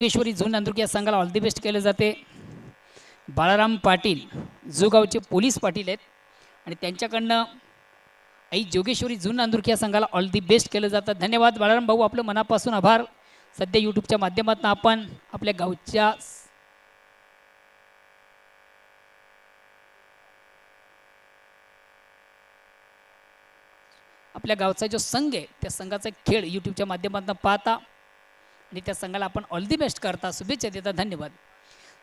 योगेश्वरी झून नांदुरकी या संघाला all the best केले जाते। बाळाराम पाटील जो गावचे पोलीस पाटील आहेत आणि त्यांच्याकडनं आई जोगेश्वरी झून नांदुरकी या संघाला ऑल दी बेस्ट केलं जातं। धन्यवाद बाळाराम भाऊ, आपलं मनापासून आभार। सध्या यूट्यूबच्या माध्यमातून आपण आपल्या गावच्या आपल्या गावचा जो संघ आहे त्या संघाचा खेळ यूट्यूबच्या माध्यमातून पाहता आणि त्या संघाला आपण ऑल दी बेस्ट करता, शुभेच्छा देता। धन्यवाद।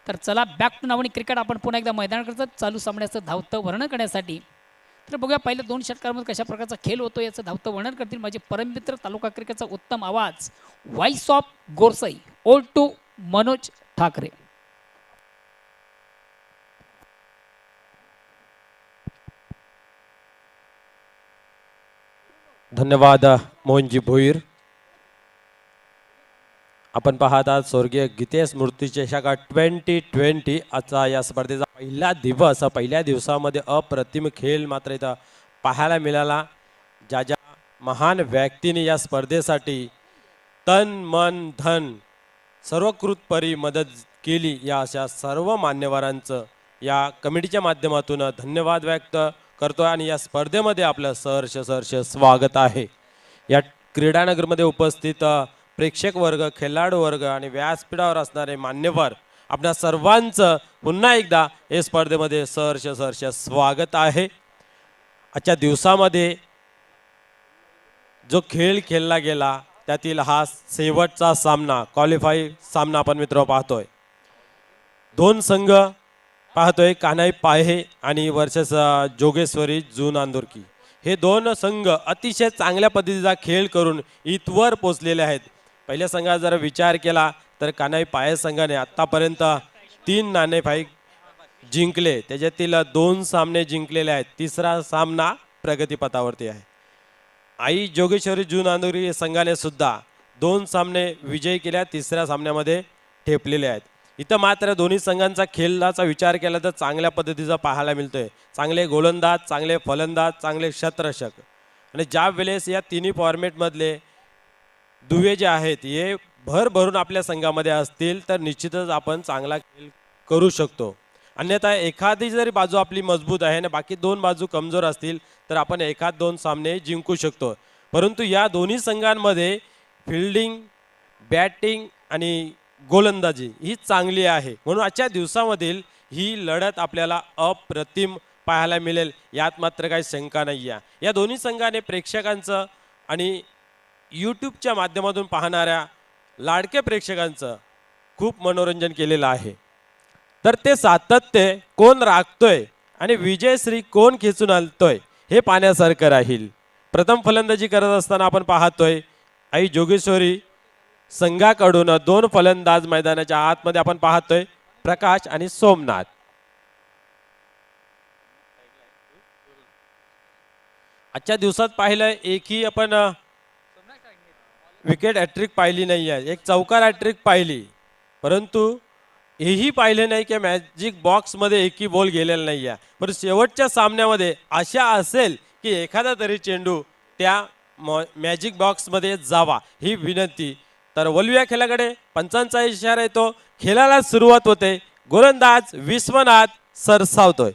तर चला बॅक टू नावणी क्रिकेट आपण पुन्हा एकदा मैदानाकडचं चालू सामन्याचं धावतं वर्णन करण्यासाठी। तर बघूया पहिल्या 2 षटकांमध्ये कशा प्रकारचा खेळ होतो याचं धावतं वर्णन करतील माझे परममित्र तालुका क्रिकेटचा उत्तम आवाज व्हॉइस ऑफ गोरसाई ओल्ड टू मनोज ठाकरे। धन्यवाद मोहनजी भोईर। आपण पाहत आहात स्वर्गीय गीतेश मूर्तीचे शाखा 2020 आजचा या स्पर्धेचा पहिला दिवस। पहिल्या दिवसामध्ये अप्रतिम खेळ मात्र इथं पाहायला मिळाला। ज्या ज्या महान व्यक्तींनी या स्पर्धेसाठी तन मन धन सर्वकृतपरी मदत केली, या अशा सर्व मान्यवरांचं या कमिटीच्या माध्यमातून धन्यवाद व्यक्त करतो आणि या स्पर्धेमध्ये आपलं सहर्ष स्वागत आहे। या क्रीडानगरमध्ये उपस्थित प्रेक्षक वर्ग, खेळाडू वर्ग आणि व्यासपीठावर असणारे मान्यवर आपल्या सर्वांचं पुन्हा एकदा या स्पर्धेमध्ये सहर्ष स्वागत आहे। आजच्या दिवसामध्ये जो खेळ खेळला गेला त्यातील हा शेवटचा सामना, क्वालिफाय सामना आपण मित्र पाहतोय। 2 संघ पाहतोय, कान्हाई पाहे आणि वर्सेस जोगेश्वरी झून नांदुरकी। हे 2 संघ अतिशय चांगल्या पद्धतीचा खेळ करून इथवर पोहोचलेले आहेत। पहिल्या संघाचा जर विचार केला तर कान्हाई पाहे संघाने आतापर्यंत 3 नाणेफेक जिंकले, त्याच्यातील 2 सामने जिंकलेले आहेत। तिसरा सामना प्रगतीपथावरती आहे। आई जोगेश्वरी झून नांदुरकी संघाने सुद्धा 2 सामने विजय केल्या, तिसऱ्या सामन्यामध्ये ठेपलेले आहेत। इथं मात्र दोन्ही संघांचा खेळाचा विचार केला तर चांगल्या पद्धतीचा पाहायला मिळतोय। चांगले गोलंदाज, चांगले फलंदाज, चांगले क्षेत्ररक्षक आणि ज्या वेळेस या तिन्ही फॉर्मेटमधले दुवे जे आहेत हे भरभरून आपल्या संघामध्ये असतील तर निश्चितच आपण चांगला खेळ करू शकतो। अन्यथा एखादी जरी बाजू आपली मजबूत आहे आणि बाकी 2 बाजू कमजोर असतील तर आपण 1-2 सामने जिंकू शकतो। परंतु या दोन्ही संघांमध्ये फिल्डिंग, बॅटिंग आणि गोलंदाजी ही चांगली आहे, म्हणून आजच्या दिवसामधील ही लढत आपल्याला अप्रतिम पाहायला मिळेल, यात मात्र काही शंका नाही आहे। या दोन्ही संघाने प्रेक्षकांचं आणि यूट्यूबच्या माध्यमातून पाहणाऱ्या लाडके प्रेक्षकांचं खूप मनोरंजन केलेलं आहे। तर ते सातत्य कोण राखतोय आणि विजयश्री कोण खेचून आणतोय हे पाहण्यासारखं राहील। प्रथम फलंदाजी करत असताना आपण पाहतोय आई जोगेश्वरी संघाकडून 2 फलंदाज मैदानाच्या आतमध्ये आपण पाहतोय, प्रकाश आणि सोमनाथ। आजच्या दिवसात पाहिलं एकही आपण विकेट हॅट्रिक पाहिली नाही आहे, एक चौकार हॅट्रिक पाहिली, परंतु हेही पाहिले नाही की मॅजिक बॉक्समध्ये एकही बॉल गेलेला नाही आहे। पण शेवटच्या सामन्यामध्ये आशा असेल की एखादा तरी चेंडू त्या मॅजिक बॉक्समध्ये जावा ही विनंती। तर वलविया खेळाकडे पंचांचा इशारा येतो, खेळाला सुरुवात होते। गोलंदाज विश्वनाथ सरसावतोय।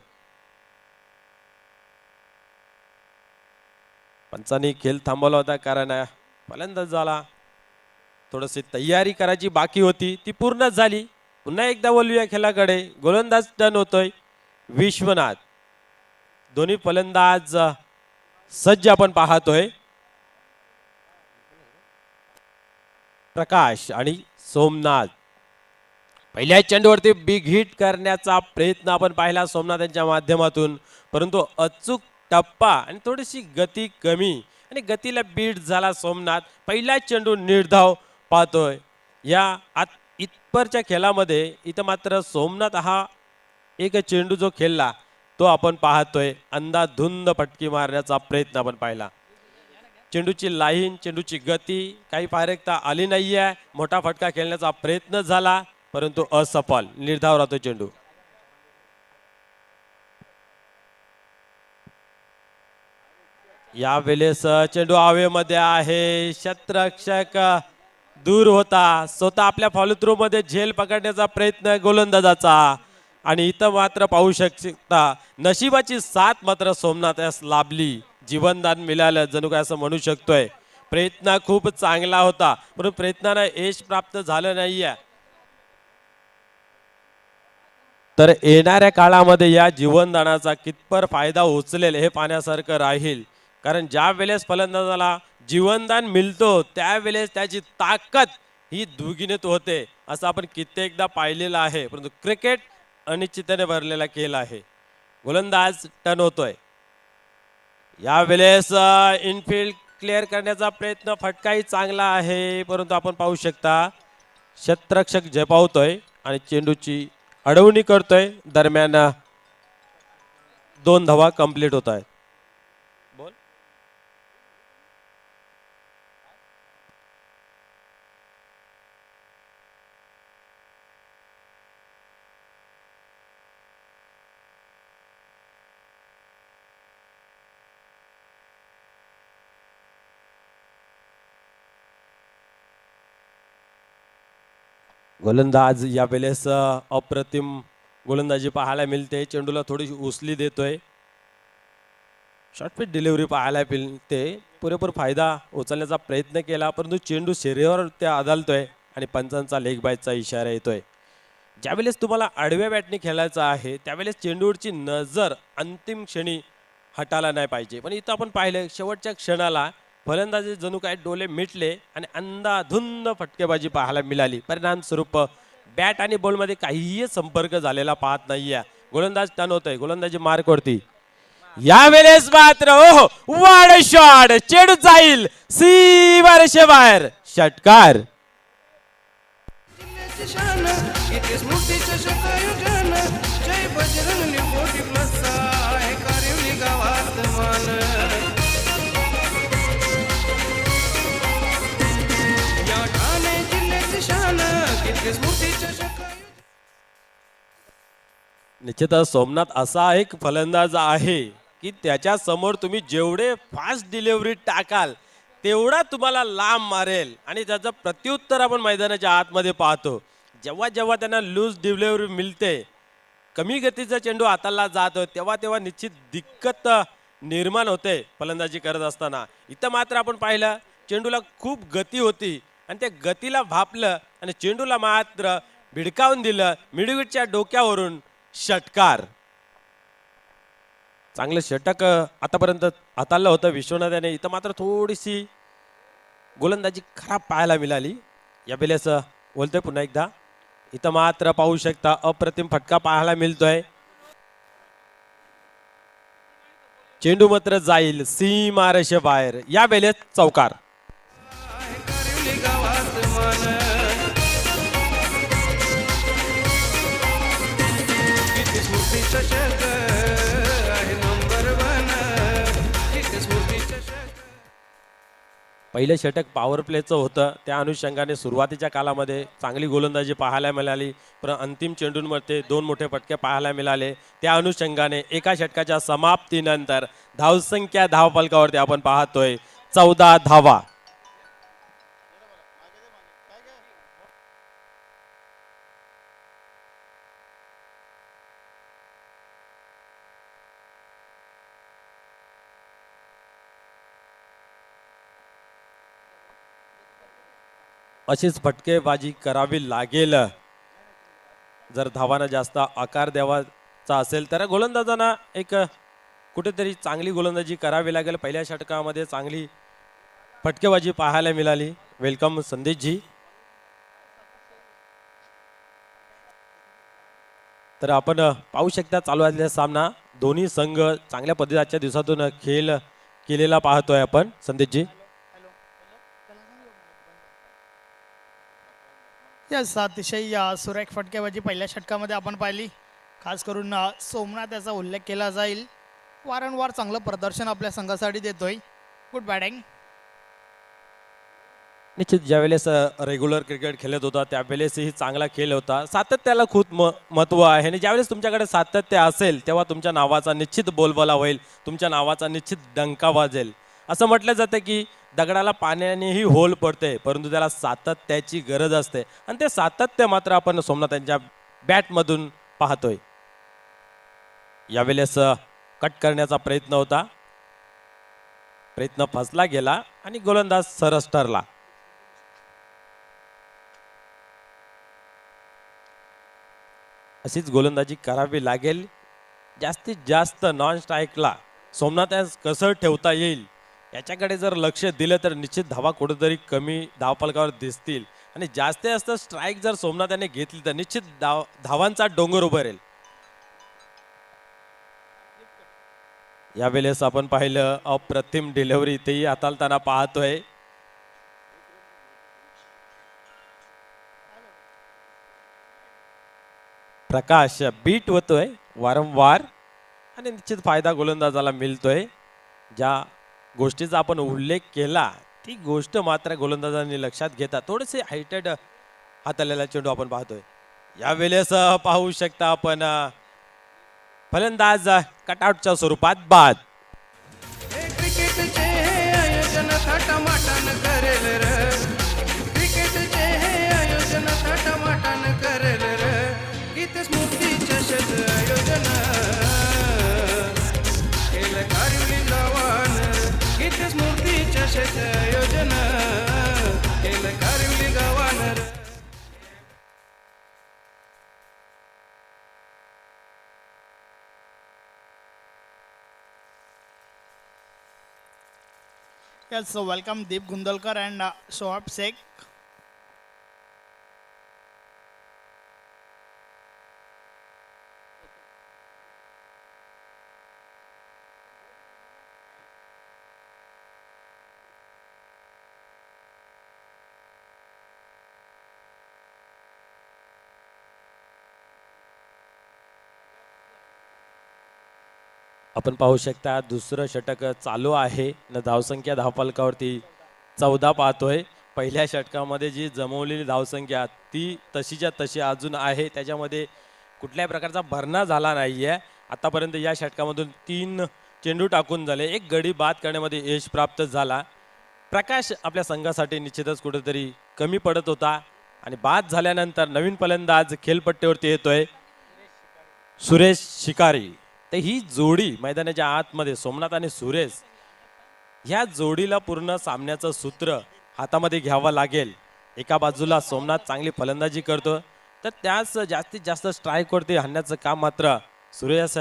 पंचांनी खेळ थांबवला होता कारण फलंदाज झाला, थोडीशी तयारी करायची बाकी होती, ती पूर्ण झाली। पुन्हा एकदा वलविया खेळाकडे गोलंदाज टर्न होतोय विश्वनाथ। दोन्ही फलंदाज सज्ज आपण पाहतोय, प्रकाश आणि सोमनाथ। पहिल्या चेंडूवरती बिग हिट करण्याचा प्रयत्न आपण पाहिला सोमनाथांच्या माध्यमातून, परंतु अचूक टप्पा आणि थोडीशी गती कमी आणि गतीला बीट झाला सोमनाथ। पहिला चेंडू निर्धाव पाहतोय। या इथपर्यंतच्या खेळामध्ये इथं मात्र सोमनाथ हा एक चेंडू जो खेळला तो आपण पाहतोय अंधाधुंद फटकी मारण्याचा प्रयत्न आपण पाहिला। चेंडूची लाईन, चेंडूची गती काही फारकता आली नाहीये। मोठा फटका खेळण्याचा प्रयत्न झाला परंतु असफल, निर्धाव राहतो चेंडू। या वेळेस चेंडू हवेमध्ये आहे, क्षेत्ररक्षक दूर होता. स्वतः आपल्या फॉलो थ्रू मध्ये झेल पकडण्याचा प्रयत्न गोलंदाजाचा आणि इथं मात्र पाहू शकता नशिबाची साथ मात्र सोमनाथ यास लाभली. जीवनदान मिळालं जणू काय असं म्हणू शकतोय. प्रयत्न खूप चांगला होता परंतु प्रयत्नानं यश प्राप्त झालं नाहीये. तर येणाऱ्या काळामध्ये या जीवनदानाचा कितपर फायदा उचलेल हे पाहण्यासारखं राहील. कारण ज्या वेळेस फलंदाजाला जीवनदान मिळतो त्यावेळेस त्याची ताकद ही दुगिणित होते असं आपण कित्येकदा पाहिलेलं आहे. परंतु क्रिकेट अनिश्चिततेने भरलेला खेळ आहे. गोलंदाज टर्न होतोय. या वेळेस इनफिल्ड क्लिअर करण्याचा प्रयत्न, फटकाही चांगला आहे परंतु आपण पाहू शकता क्षेत्ररक्षक झेपावतोय आणि चेंडूची अडवणी करतोय. दरम्यान 2 धावा कंप्लीट होत आहेत. बोल. गोलंदाज या वेळेस अप्रतिम गोलंदाजी पाहायला मिळते. चेंडूला थोडीशी उसली देतोय. शॉर्टपिच डिलिव्हरी पाहायला मिळते. पुरेपूर फायदा उचलण्याचा प्रयत्न केला परंतु चेंडू शरीरावर ते आदळतोय आणि पंचांचा लेग बायचा इशारा येतोय. ज्यावेळेस तुम्हाला आडव्या बॅटने खेळायचं आहे त्यावेळेस चेंडूवरची नजर अंतिम क्षणी हटायला नाही पाहिजे. पण इथं आपण पाहिलं शेवटच्या क्षणाला फलंदाजी जणू काय डोले मिटले आणि अंधाधुंद फटकेबाजी पाहायला मिळाली. परिणामस्वरूप बॅट आणि बॉलमध्ये काहीही संपर्क झालेला पाहत नाहीये. गोलंदाज टर्न होतोय. गोलंदाजी मार्क वरती. यावेळेस मात्र ओहो वाड शॉट, चेंडू जाईल सीमारे बाहेर. षटकार. निश्चितच सोमनाथ असा एक फलंदाज आहे की त्याच्या समोर तुम्ही जेवढे फास्ट डिलिव्हरी टाकाल तेवढा तुम्हाला लांब मारेल आणि त्याचं प्रत्युत्तर आपण मैदानाच्या आतमध्ये पाहतो. जेव्हा जेव्हा त्यांना लूज डिलिव्हरी मिळते, कमी गतीचा चेंडू हाताला जातो तेव्हा तेव्हा निश्चित दिक्कत निर्माण होते फलंदाजी करत असताना. इथं मात्र आपण पाहिलं चेंडूला खूप गती होती आणि त्या गतीला भापलं आणि चेंडूला मात्र भिडकावून दिलं. मिडविकेटच्या डोक्यावरून षटकार. चांगलं षटक आतापर्यंत हाताळलं होतं विश्वनाथ याने. इथं मात्र थोडीशी गोलंदाजी खराब पाहायला मिळाली. या वेळेस बोलतोय पुन्हा एकदा. इथं मात्र पाहू शकता अप्रतिम फटका पाहायला मिळतोय. चेंडू मात्र जाईल सीमारेषे बाहेर. या वेळेस चौकार. पहिलं षटक पॉवर प्लेचं होतं. त्या अनुषंगाने सुरुवातीच्या कालामध्ये चांगली गोलंदाजी पाहायला मिळाली पण अंतिम चेंडूंमध्ये 2 मोठे फटके पाहायला मिळाले. त्या अनुषंगाने एका षटकाच्या समाप्तीनंतर धावसंख्या धावफलकावरती आपण पाहतोय 14 धावा. अशीच फटकेबाजी करावी लागेल जर धावांना जास्त आकार द्यावाचा असेल तर. गोलंदाजांना एक कुठेतरी चांगली गोलंदाजी करावी लागेल. पहिल्या षटकामध्ये चांगली फटकेबाजी पाहायला मिळाली. वेलकम संदेशजी. तर आपण पाहू शकता चालू असलेला सामना दोन्ही संघ चांगल्या पद्धतीने आजच्या दिवसातून खेळ केलेला पाहतोय आपण. संदेशजी. यस, अतिशय सुरेख फटकेबाजी पहिल्या षटकामध्ये आपण पाहिली. खास करून सोमनाथ याचा उल्लेख केला जाईल. वारंवार चांगलं प्रदर्शन आपल्या संघासाठी देतोय. Good batting. निश्चित ज्यावेळेस रेग्युलर क्रिकेट खेळत होता त्यावेळेसही चांगला खेळ होता. सातत्याला खूप महत्त्व आहे आणि ज्यावेळेस तुमच्याकडे सातत्य असेल तेव्हा तुमच्या नावाचा निश्चित बोलबाला होईल. तुमच्या नावाचा निश्चित डंका वाजेल. असं म्हटलं जातं की दगडाला पाण्यानेही होल पडते, परंतु त्याला सातत्याची गरज असते आणि ते सातत्य मात्र आपण सोमनाथ यांच्या बॅटमधून पाहतोय. यावेळेस कट करण्याचा प्रयत्न होता, प्रयत्न फसला गेला आणि गोलंदाज सरस ठरला. अशीच गोलंदाजी करावी लागेल. जास्तीत जास्त नॉन स्ट्राईकला सोमनाथ यास कसं ठेवता येईल याच्याकडे जर लक्ष दिलं तर निश्चित धावा कुठेतरी कमी धावफलकावर दिसतील आणि जास्तीत जास्त स्ट्राईक जर सोमनाथ याने घेतली तर निश्चित धावांचा डोंगर उभं यावेळेस आपण पाहिलं अप्रतिम डिलिव्हरी तेही हाताळताना पाहतोय. प्रकाश बीट होतोय वारंवार आणि निश्चित फायदा गोलंदाजाला मिळतोय. ज्या गोष्टीचा आपण उल्लेख केला ती गोष्ट मात्र गोलंदाजांनी लक्षात घेता थोडेसे हायटेड हाताळलेला चेंडू आपण पाहतोय. यावेळेस पाहू शकता आपण फलंदाज कटआउटच्या स्वरूपात बाद. क्रिकेटचे हे आयोजन थाटामाटान करेल र, क्रिकेटचे हे आयोजन थाटामाटान करेल र, गीत स्मृती चषक आयोजन केलं कारविली गावान, गीत स्मृती चषक आयोजन केलं कारविली गावान र. Yes, so welcome Deep Gundalkar and Shoaib Sheikh. आपण पाहू शकता दुसरं षटक चालू आहे न धावसंख्या धावफलकावरती 14 पाहतोय. पहिल्या षटकामध्ये जी जमवलेली धावसंख्या ती तशीच्या तशी अजून आहे, त्याच्यामध्ये कुठल्याही प्रकारचा भरणा झाला नाहीये. आतापर्यंत या षटकामधून 3 चेंडू टाकून झाले, एक गडी बाद करण्यामध्ये यश प्राप्त झाला. प्रकाश आपल्या संघासाठी निश्चितच कुठेतरी कमी पडत होता आणि बाद झाल्यानंतर नवीन फलंदाज खेळपट्टीवरती येतोय सुरेश शिकारी. तर ही जोडी मैदानाच्या आतमध्ये सोमनाथ आणि सुरेश ह्या जोडीला पूर्ण सामन्याचं सूत्र हातामध्ये घ्यावं लागेल. एका बाजूला सोमनाथ चांगली फलंदाजी करतो तर त्याच जास्तीत जास्त स्ट्राईकवरती हाणण्याचं काम मात्र सुरेश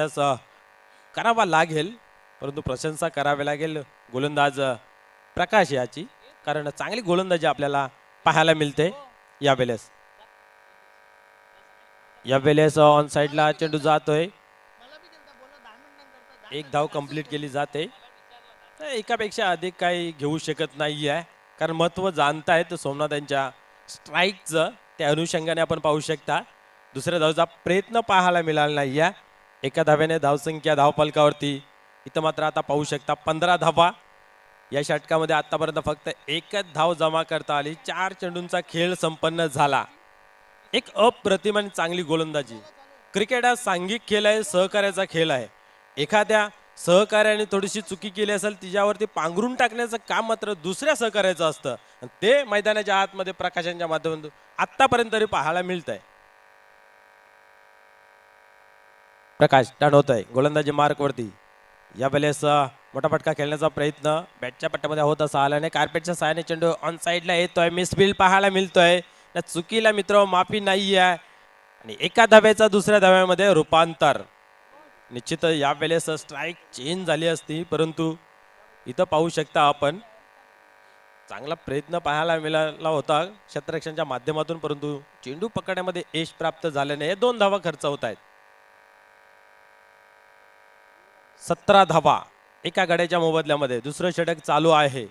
करावा लागेल, परंतु प्रशंसा करावी लागेल गोलंदाज प्रकाश याची, कारण चांगली गोलंदाजी आपल्याला पाहायला मिळते. यावेळेस ऑन साईडला चेंडू जातोय, एक धाव कंप्लीट केली जाते. एकापेक्षा अधिक काही घेऊ शकत नाही आहे, कारण महत्व जाणतायत सोमनाथ यांच्या स्ट्राईकचं. त्या अनुषंगाने आपण पाहू शकता दुसऱ्या धावचा प्रयत्न पाहायला मिळाला नाही आहे. एका धाव्याने धावसंख्या धावफलकावरती इथं मात्र आता पाहू शकता 15 धावा. या षटकामध्ये आतापर्यंत फक्त एकच धाव जमा करता आली. 4 चेंडूंचा खेळ संपन्न झाला. एक अप्रतिम आणि चांगली गोलंदाजी. क्रिकेट हा सांघिक खेळ आहे, सहकार्याचा खेळ आहे. एखाद्या सहकार्याने थोडीशी चुकी केली असेल तिच्यावरती पांघरून टाकण्याचं काम मात्र दुसऱ्या सहकार्याचं असतं, ते मैदानाच्या आतमध्ये प्रकाशांच्या माध्यमातून आतापर्यंत तरी पाहायला मिळत आहे. प्रकाश टर्न होत आहे गोलंदाजी मार्कवरती. यावेळेस मोठा फटका खेळण्याचा प्रयत्न बॅटच्या पट्ट्यामध्ये होत असा आल्याने कार्पेटच्या सहाय्याने चेंडू ऑन साईडला येतोय. मिसफील्ड पाहायला मिळतोय. त्या चुकीला मित्र माफी नाही आहे आणि एका धाव्याचा दुसऱ्या धाव्यामध्ये रूपांतर. निश्चित यावेळेस स्ट्राईक चेंज झाली असती, परंतु इथं पाहू शकता आपण चांगला प्रयत्न पाहायला मिळाला होता क्षेत्ररक्षणाच्या माध्यमातून, परंतु चेंडू पकडण्यामध्ये यश प्राप्त झाल्याने 2 धावा खर्च होत आहेत. 17 धावा एका गड्याच्या मोबदल्यामध्ये दुसरं षटक चालू आहे.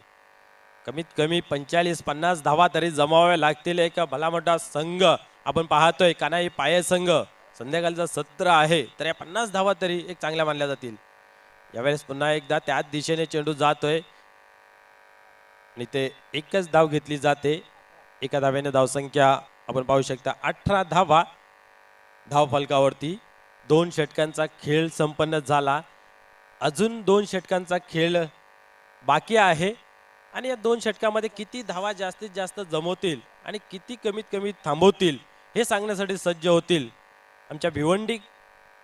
कमीत कमी 45-50 धावा तरी जमाव्या लागतील. एक भला मोठा संघ आपण पाहतोय कान्हाई पाये संघ. संध्याकाळचं सत्र आहे तर या 50 धावा तरी एक चांगल्या मानल्या जातील. यावेळेस पुन्हा एकदा त्याच दिशेने चेंडू जातोय आणि ते एकच धाव घेतली जाते. एका धाव्याने धावसंख्या आपण पाहू शकता 18 धावा धावफलकावरती. 2 षटकांचा खेळ संपन्न झाला. अजून 2 षटकांचा खेळ बाकी आहे आणि या 2 षटकामध्ये किती धावा जास्तीत जास्त जमवतील आणि किती कमीत कमी थांबवतील हे सांगण्यासाठी सज्ज होतील आमच्या भिवंडी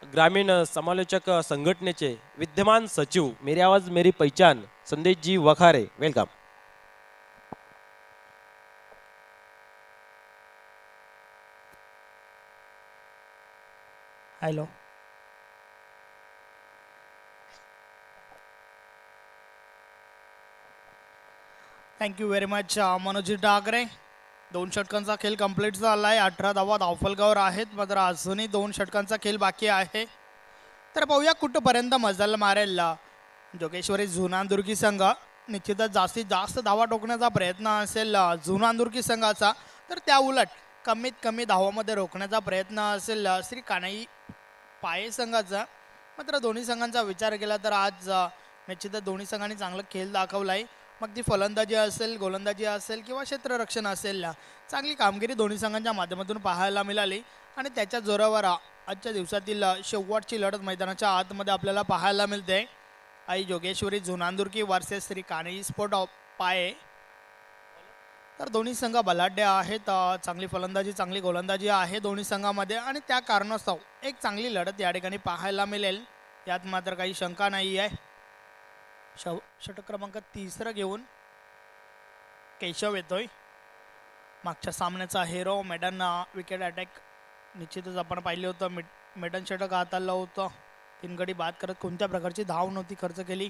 ग्रामीण समालोचक संघटनेचे विद्यमान सचिव मेरी आवाज मेरी पहचान Sandeshji Wakhare. Welcome. Hello. Thank you very much Manoji Dagre. 2 षटकांचा खेळ कंप्लीट झाला आहे. 18 धावा धावफलकावर आहेत, मात्र अजूनही 2 षटकांचा खेळ बाकी आहे. तर पाहूया कुठपर्यंत मजल मारेल जोगेश्वरी जुनांदुर्गी संघ. निश्चितच जास्तीत जास्त धावा टोकण्याचा प्रयत्न असेल जुनांदुर्गी संघाचा, तर त्या उलट कमीत कमी धावामध्ये रोखण्याचा प्रयत्न असेल श्री कानाई पाये संघाचा. मात्र दोन्ही संघांचा विचार केला तर आज निश्चितच दोन्ही संघांनी चांगला खेळ दाखवला आहे. मग ती फलंदाजी असेल, गोलंदाजी असेल किंवा क्षेत्ररक्षण असेल, चांगली कामगिरी दोन्ही संघांच्या माध्यमातून पाहायला मिळाली. आणि त्याच्या जोरावर आजच्या दिवसातील शेवटची लढत मैदानाच्या आतमध्ये आपल्याला पाहायला मिळते. आई जोगेश्वरी जुनांदुर्गी वर्सेस श्री कानई स्पोर्ट पाये. तर दोन्ही संघ बलाढ्य आहेत. चांगली फलंदाजी, चांगली गोलंदाजी आहे दोन्ही संघामध्ये आणि त्या कारणास्तव एक चांगली लढत या ठिकाणी पाहायला मिळेल, यात मात्र काही शंका नाही आहे. षटक क्रमांक 3 घेऊन केशव येतोय. मागच्या सामन्याचा हिरो मेडन विकेट अटॅक निश्चितच आपण पाहिलं होतं. मेडन षटक हाताळलं होतं. 3 गडी बाद करत कोणत्या प्रकारची धाव नव्हती खर्च केली.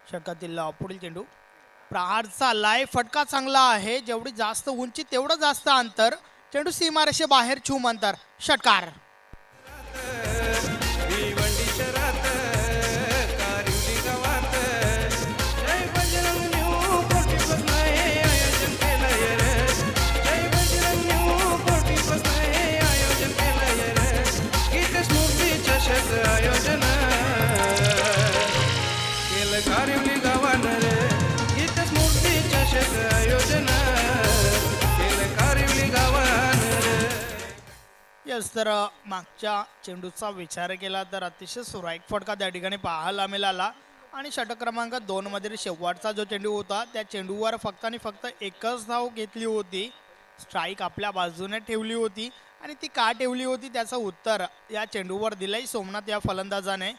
षटकातील पुढील चेंडू प्रहारचा लाय फटका चांगला आहे. जेवढी जास्त उंची तेवढं जास्त अंतर. चेंडू सीमारेषे बाहेर छूम अंतर. षटकार. भिवंडी शहरात कारिवली गावात जय बजरंग न्यू 40+ हे आयोजन केलंय रे. जय बजरंग न्यू 40+ हे आयोजन केलंय रे. गीत स्मृती चषक आयोजन केलं कारिवली गावानं रे. गीत स्मृती चषक आयोजन केलं कारिवली गावानं रे. यस, तर मागच्या चेंडूचा विचार केला तर अतिशय सुरेख फटका त्या ठिकाणी पाहायला मिळाला. आणि षटक क्रमांक 2 मधील शेवटचा जो चेंडू होता त्या चेंडूवर फक्त आणि फक्त एकच धाव घेतली होती. स्ट्राईक आपल्या बाजूने ठेवली होती आणि ती का ठेवली होती त्याचं उत्तर या चेंडूवर दिलंय सोमनाथ या फलंदाजाने.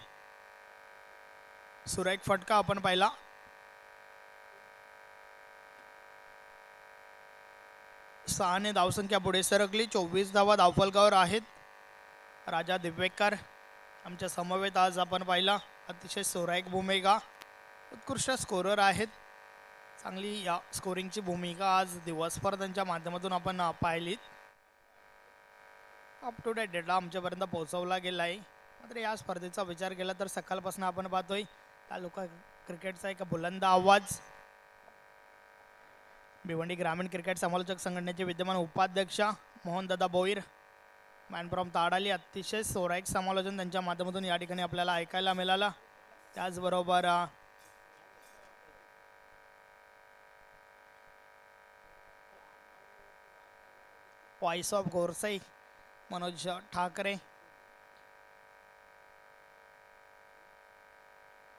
सुरेख फटका आपण पाहिला. सहाने धावसंख्या पुढे सरकली. 24 धावा धावफलकावर आहेत. राजा दिवेकर आमच्या समवेत आज आपण पाहिला. अतिशय सुरेख भूमिका, उत्कृष्ट स्कोरर आहेत. चांगली या स्कोरिंगची भूमिका आज दिवसभर त्यांच्या माध्यमातून आपण पाहिली. अप टू डेट डेटा आमच्यापर्यंत पोहोचवला गेला आहे. मात्र या स्पर्धेचा विचार केला तर सकाळपासून आपण पाहतोय तालुका क्रिकेटचा एक बुलंद आवाज. भिवंडी ग्रामीण क्रिकेट समालोचक संघटनेचे विद्यमान उपाध्यक्ष मोहनदादा बोईर, मॅन फ्रॉम ताडाली. अतिशय सुरेख समालोचन त्यांच्या माध्यमातून या ठिकाणी आपल्याला ऐकायला मिळालं. त्याचबरोबर व्हॉइस ऑफ गोरसाई मनोज ठाकरे,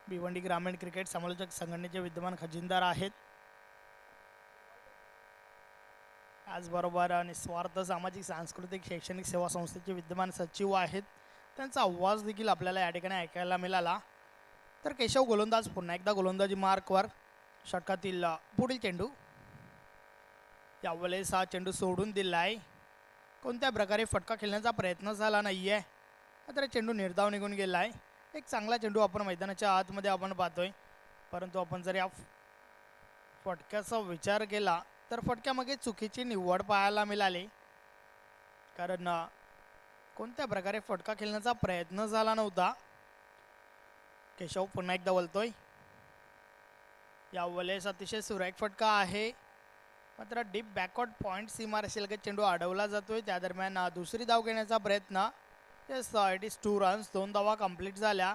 भिवंडी ग्रामीण क्रिकेट समालोचक संघटनेचे विद्यमान खजिनदार आहेत. त्याचबरोबर निस्वार्थ सामाजिक सांस्कृतिक शैक्षणिक सेवा संस्थेचे विद्यमान सचिव आहेत. त्यांचा आवाज देखील आपल्याला या ठिकाणी ऐकायला मिळाला. तर केशव गोलंदाज पुन्हा एकदा गोलंदाजी मार्कवर. षटकातील पुढील चेंडू यावेळेस हा चेंडू सोडून दिला आहे. कोणत्या प्रकारे फटका खेळण्याचा प्रयत्न झाला नाही आहे, मात्र चेंडू निर्धाव निघून गेला आहे. एक चांगला चेंडू आपण मैदानाच्या आतमध्ये आपण पाहतोय. परंतु आपण जर या फटक्याचा विचार केला तर फटक्यामागे चुकीची निवड पाहायला मिळाली. कारण कोणत्या प्रकारे फटका खेळण्याचा प्रयत्न झाला नव्हता. केशव पुन्हा एकदा बोलतोय. यावेळेस अतिशय सुरेख फटका आहे, मात्र डीप बॅकवर्ड पॉईंट सीमारेषेलगत चेंडू अडवला जातोय. त्या दरम्यान दुसरी धाव घेण्याचा प्रयत्न. Yes, it is 2 runs. 2 धावा कंप्लीट झाल्या.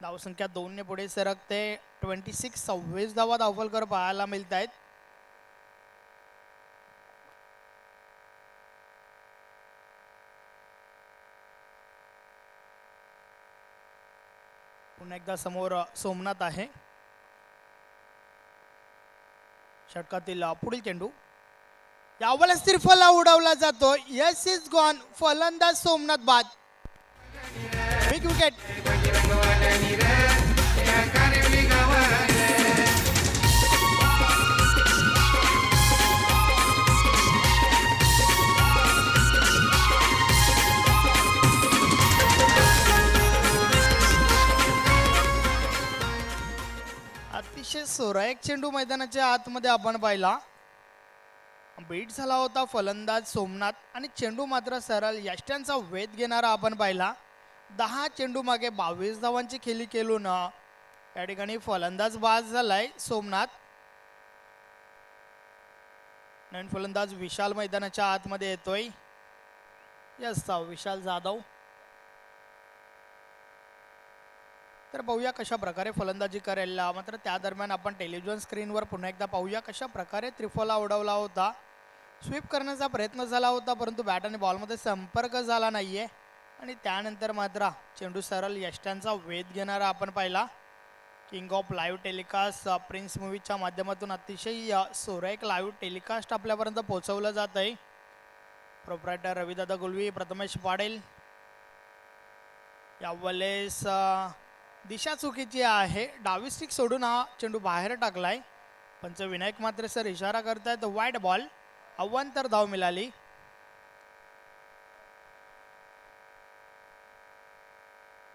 धावसंख्या 2ने पुढे सरकते. 26 धावा धावफलकर पाहायला मिळत आहेत. पुन्हा एकदा समोर सोमनाथ आहे. षटकातील पुढील चेंडू यावेळेस त्रिफला उडवला जातो. Yes is gone. फलंदाज सोमनाथ बाद. Big wicket. अतिशय सुरेख चेंडू मैदानाच्या आतमध्ये आपण पाहिला. बीट झाला होता फलंदाज सोमनाथ आणि चेंडू मात्र सरळ यष्ट्यांचा वेध घेणारा आपण पाहिला. 10 चेंडू मागे 22 धावांची खेळी केलून या ठिकाणी फलंदाज बाद झालाय सोमनाथ. नवीन फलंदाज विशाल मैदानाच्या आतमध्ये येतोय. यस विशाल जाधव. तर पाहूया कशा प्रकारे फलंदाजी करेल. मात्र त्या दरम्यान आपण टेलिव्हिजन स्क्रीनवर पुन्हा एकदा पाहूया कशा प्रकारे त्रिफला उडवला होता. स्वीप करण्याचा प्रयत्न झाला होता परंतु बॅट आणि बॉलमध्ये संपर्क झाला नाहीये आणि त्यानंतर मात्र चेंडू सरळ यष्ट्यांचा वेध घेणारा आपण पाहिला. King of live telecast prince मूवीच्या माध्यमातून अतिशय सुरेख लाईव्ह टेलिकास्ट आपल्यापर्यंत पोहोचवलं जात आहे. प्रोप्रायटर रविदादा गुलवी, प्रथमेश पाटील. यावेळेस दिशा चुकीची आहे. डावी स्टिक सोडून हा चेंडू बाहेर टाकलाय. पंच विनायक मात्र सर इशारा करतायत वाईड बॉल. अव्वंतर धाव मिळाली.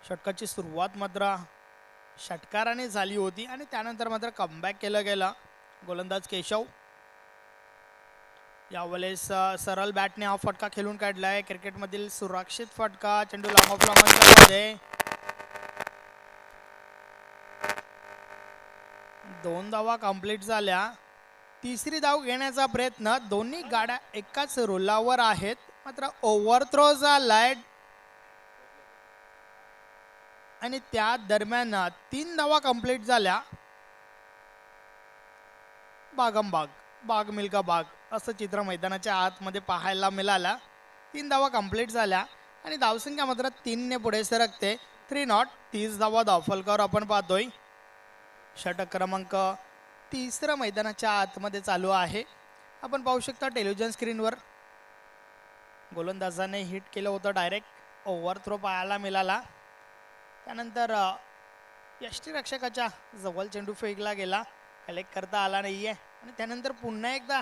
षटकाची सुरुवात मात्र षटकाराने झाली होती आणि त्यानंतर मात्र कमबॅक केलं गेलं. गोलंदाज केशव यावेळेस सरळ बॅटने हा फटका खेळून काढलाय. क्रिकेटमधील सुरक्षित फटका. चेंडू लांब ऑफ मध्ये 2 धावा कंप्लीट झाल्या. तिसरी धाव घेण्याचा प्रयत्न. दोन्ही गाड्या एकाच रोलावर आहेत मात्र ओव्हर थ्रो झालाय आणि त्या दरम्यान 3 धावा कंप्लीट झाल्या. बागमबाग बाग मिल्का बाग असं चित्र मैदानाच्या आतमध्ये पाहायला मिळालं. 3 धावा कंप्लीट झाल्या आणि धावसंख्या मात्र 3 ने पुढे सरकते. 3 नॉट. 30 धावा धावफलकावर आपण पाहतोय. षटक क्रमांक 3 मैदानाच्या आतमध्ये चालू आहे. आपण पाहू शकता टेलिव्हिजन स्क्रीनवर गोलंदाजाने हिट केलं होतं. डायरेक्ट ओव्हर थ्रो पाहायला मिळाला. त्यानंतर यष्टीरक्षकाच्या जवळ चेंडू फेकला गेला. कलेक्ट करता आला नाहीये आणि त्यानंतर पुन्हा एकदा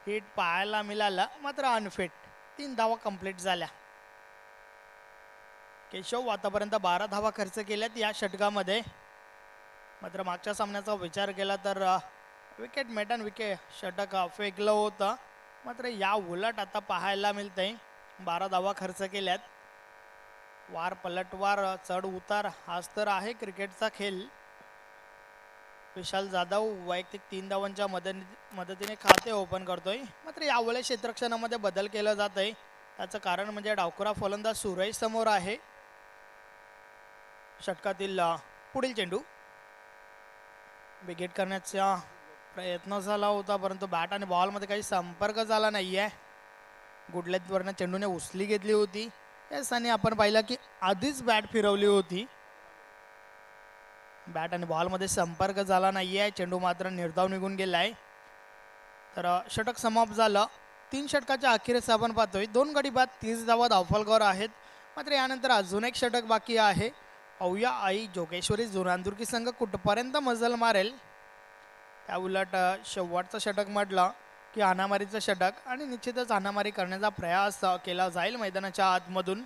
हिट पाहायला मिळाला मात्र अनफिट. 3 धावा कंप्लीट झाल्या. केशव आतापर्यंत 12 धावा खर्च केल्यात या षटकामध्ये. मात्र मागच्या सामन्याचा विचार केला तर विकेट मेटन विकेट षटक फेकलं होतं. मात्र या उलट आता पाहायला मिळतंय 12 धावा खर्च केल्यात. वार पलटवार चढ उतार हाच तर आहे क्रिकेटचा खेळ. विशाल जाधव वैयक्तिक 3 धावांच्या मदतीने खाते ओपन करतोय. मात्र यावेळेस क्षेत्ररक्षणामध्ये बदल केला जात आहे. त्याचं कारण म्हणजे डावखुरा फलंदाज सुरेश समोर आहे. षटकातील पुढील चेंडू विकेट करण्याचा प्रयत्न झाला होता परंतु बॅट आणि बॉलमध्ये काही संपर्क झाला नाहीये. गुडलेथवरनं चेंडूने उचली घेतली होती. याच आणि आपण पाहिलं की आधीच बॅट फिरवली होती. बॅट आणि बॉलमध्ये संपर्क झाला नाहीये. चेंडू मात्र निर्धाव निघून गेलाय. तर षटक समाप्त झालं. 3 षटकाच्या अखेरीस आपण पाहतोय 2 गडी बाद 30 धावा धावफलकावर आहेत. मात्र यानंतर अजून एक षटक बाकी आहे. पाहूया आई जोगेश्वरी जुनांदुर्की संघ कुठपर्यंत मजल मारेल. त्या उलट शेवटचं षटक म्हटलं की हाणामारीचं षटक आणि निश्चितच हाणामारी करण्याचा प्रयास केला जाईल मैदानाच्या आतमधून.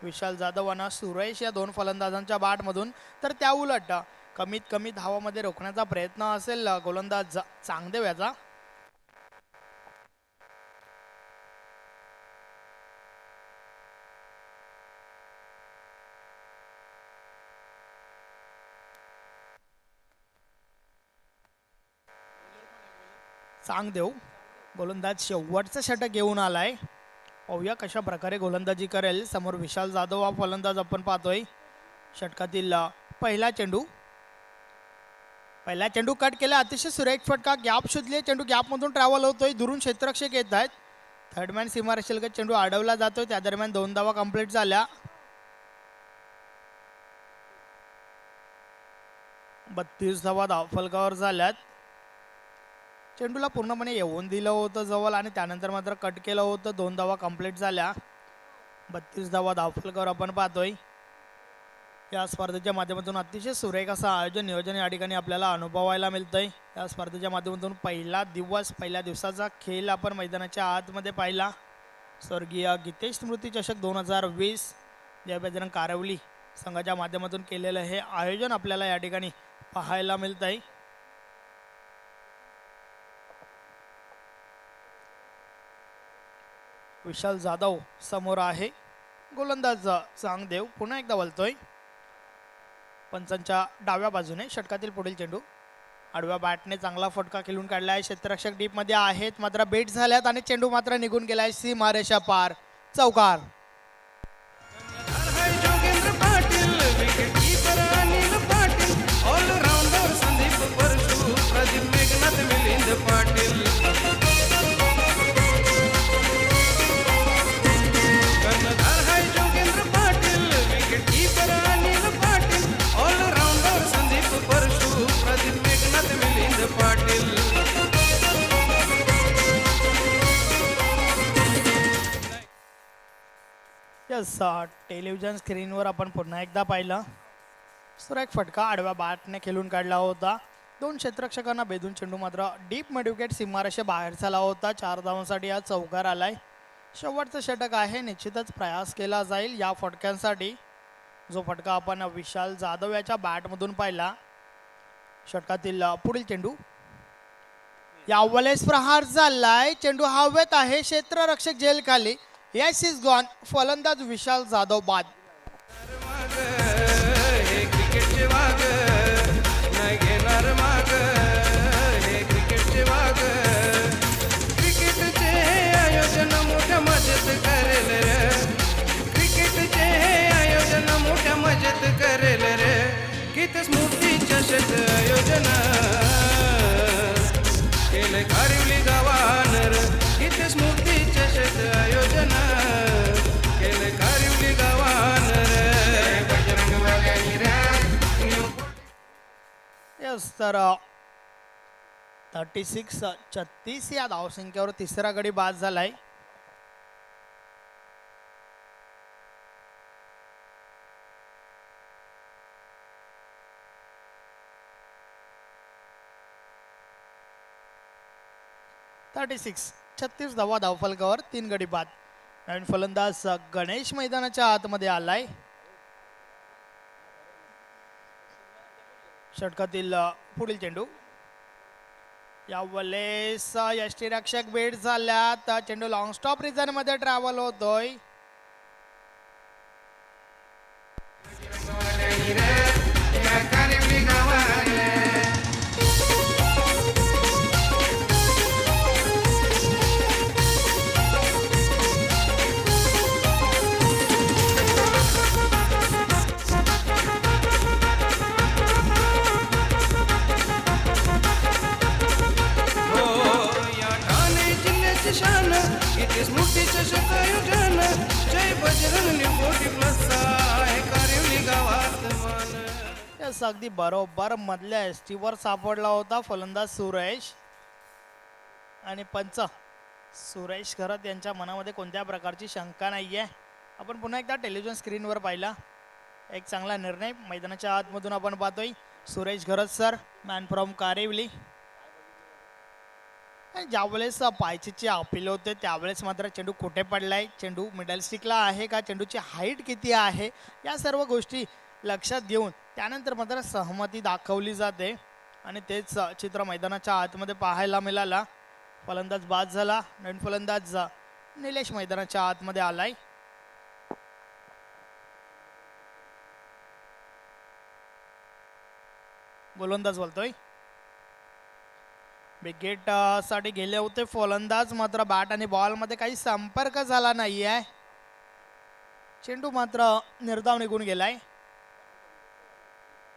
विशाल जाधव आणि सुरेश या 2 फलंदाजांच्या बॅटमधून. तर त्या उलट कमीत कमी धावामध्ये रोखण्याचा प्रयत्न असेल गोलंदाज चांगदेव याचा. चांगदेव गोलंदाज शेवटचं षटक घेऊन आलाय. पाहूया कशा प्रकारे गोलंदाजी करेल. समोर विशाल जाधव हा फलंदाज आपण पाहतोय. षटकातील पहिला चेंडू कट केला. अतिशय सुरेख फटका. गॅप शोधले. चेंडू गॅपमधून ट्रॅव्हल होतोय. दुरून क्षेत्ररक्षक येत आहेत. थर्डमॅन सीमारेषेलगत चेंडू अडवला जातोय. त्या दरम्यान 2 धावा कंप्लीट झाल्या. 32 धावा धावफलकावर झाल्यात. चेंडूला पूर्णपणे येऊन दिलं होतं जवळ आणि त्यानंतर मात्र कट केलं होतं. 2 धावा कंप्लीट झाल्या. 32 धावा धावफलकावर आपण पाहतोय. या स्पर्धेच्या माध्यमातून अतिशय सुरेख असं आयोजन नियोजन या ठिकाणी आपल्याला अनुभवायला मिळतंय. या स्पर्धेच्या माध्यमातून पहिल्या दिवसाचा खेळ आपण मैदानाच्या आतमध्ये पाहिला. स्वर्गीय गीतेश स्मृती चषक 2020 जय बजरंग कारिवली संघाच्या माध्यमातून केलेलं हे आयोजन आपल्याला या ठिकाणी पाहायला मिळत आहे. विशाल जाधव समोर आहे. गोलंदाज चांगदेव पुन्हा एकदा बोलतोय. पंचांच्या डाव्या बाजूने षटकातील पुढील चेंडू आडव्या बॅटने चांगला फटका खेळून काढला आहे. क्षेत्ररक्षक डीप मध्ये आहेत मात्र बेट झाल्यात आणि चेंडू मात्र निघून गेलाय सीमारेषा पार. चौकार. हाय Jogendra Patil wicket keeper Anil Patil allrounder Sandeep Parshu Pradeep Meghnath Milind Patil कर्णधार हाय Jogendra Patil wicket keeper Anil Patil allrounder Sandeep Parshu Pradeep Meghnath Milind Patil yes television स्क्रीनवर आपण पुन्हा एकदा पाहिलं. सुरेख फटका आडव्या बॅटने खेळून काढला होता. 2 क्षेत्ररक्षकांना बेधून चेंडू मात्र डीप मिड विकेट सीमारेषे बाहेर झाला होता. 4 धावांसाठी हा चौकार आलाय. शेवटचं षटक आहे. निश्चितच प्रयास केला जाईल या फटक्यांसाठी. जो फटका आपण विशाल जाधव याच्या बॅटमधून पाहिला. षटकातील पुढील चेंडू यावेळेस प्रहार झालाय. चेंडू हवेत आहे. क्षेत्ररक्षक जेल खाली. Yes is gone. फलंदाज विशाल जाधव बाद. माग हे क्रिकेटचे वाग नाही घेणार माग हे क्रिकेटचे वाग क्रिकेटचे आयोजन मोठ्या मजेत करेल रे क्रिकेटचे आयोजन मोठ्या मजेत करेल रे किती स्मृती चषक आयोजन केले कारिवली गावानर किती स्मृती चषक आयोजन केले कारिवली गावानर बजरंग वाली रे यस तर 36 या धावसंख्येवर तिसरा गडी बाद झालाय. (36) 36 धावा धावफलकावर 3 गडी बाद. नवीन फलंदाज गणेश मैदानाच्या आतमध्ये आलाय. षटकातील पुढील चेंडू यावेळेस यष्टीरक्षक बेट झाल्यात. चेंडू लॉंग स्टॉप रिझन मध्ये ट्रॅव्हल होतोय. कारिवली गावानर शान इथे स्मृती चषक आयोजन जय बजरंग निकोटी प्लस आहे कारिवली गावात मान यस अगदी बरोबर मधल्या एसटीवर सापडला होता फलंदाज सुरेश आणि पंच सुरेश खरत यांच्या मनामध्ये कोणत्या प्रकारची शंका नाहीये. आपण पुन्हा एकदा टेलिव्हिजन स्क्रीनवर पाहिला. एक चांगला निर्णय मैदानाच्या आतमधून आपण पाहतोय. सुरेश घरत सर मॅन फ्रॉम कारिवली. आणि ज्यावेळेस पायचीची अपील होते त्यावेळेस मात्र चेंडू कुठे पडलाय, चेंडू मिडल स्टिकला आहे का, चेंडूची हाईट किती आहे, या सर्व गोष्टी लक्षात घेऊन त्यानंतर मात्र सहमती दाखवली जाते. आणि तेच चित्र मैदानाच्या आतमध्ये पाहायला मिळाला. फलंदाज बाद झाला. नवीन फलंदाज निलेश मैदानाच्या आतमध्ये आलाय. गोलंदाज बोलतोय. विकेट साठी गेले होते फलंदाज मात्र बॅट आणि बॉल मध्ये काही संपर्क झाला नाहीये. चेंडू मात्र निर्धाव निघून गेलाय.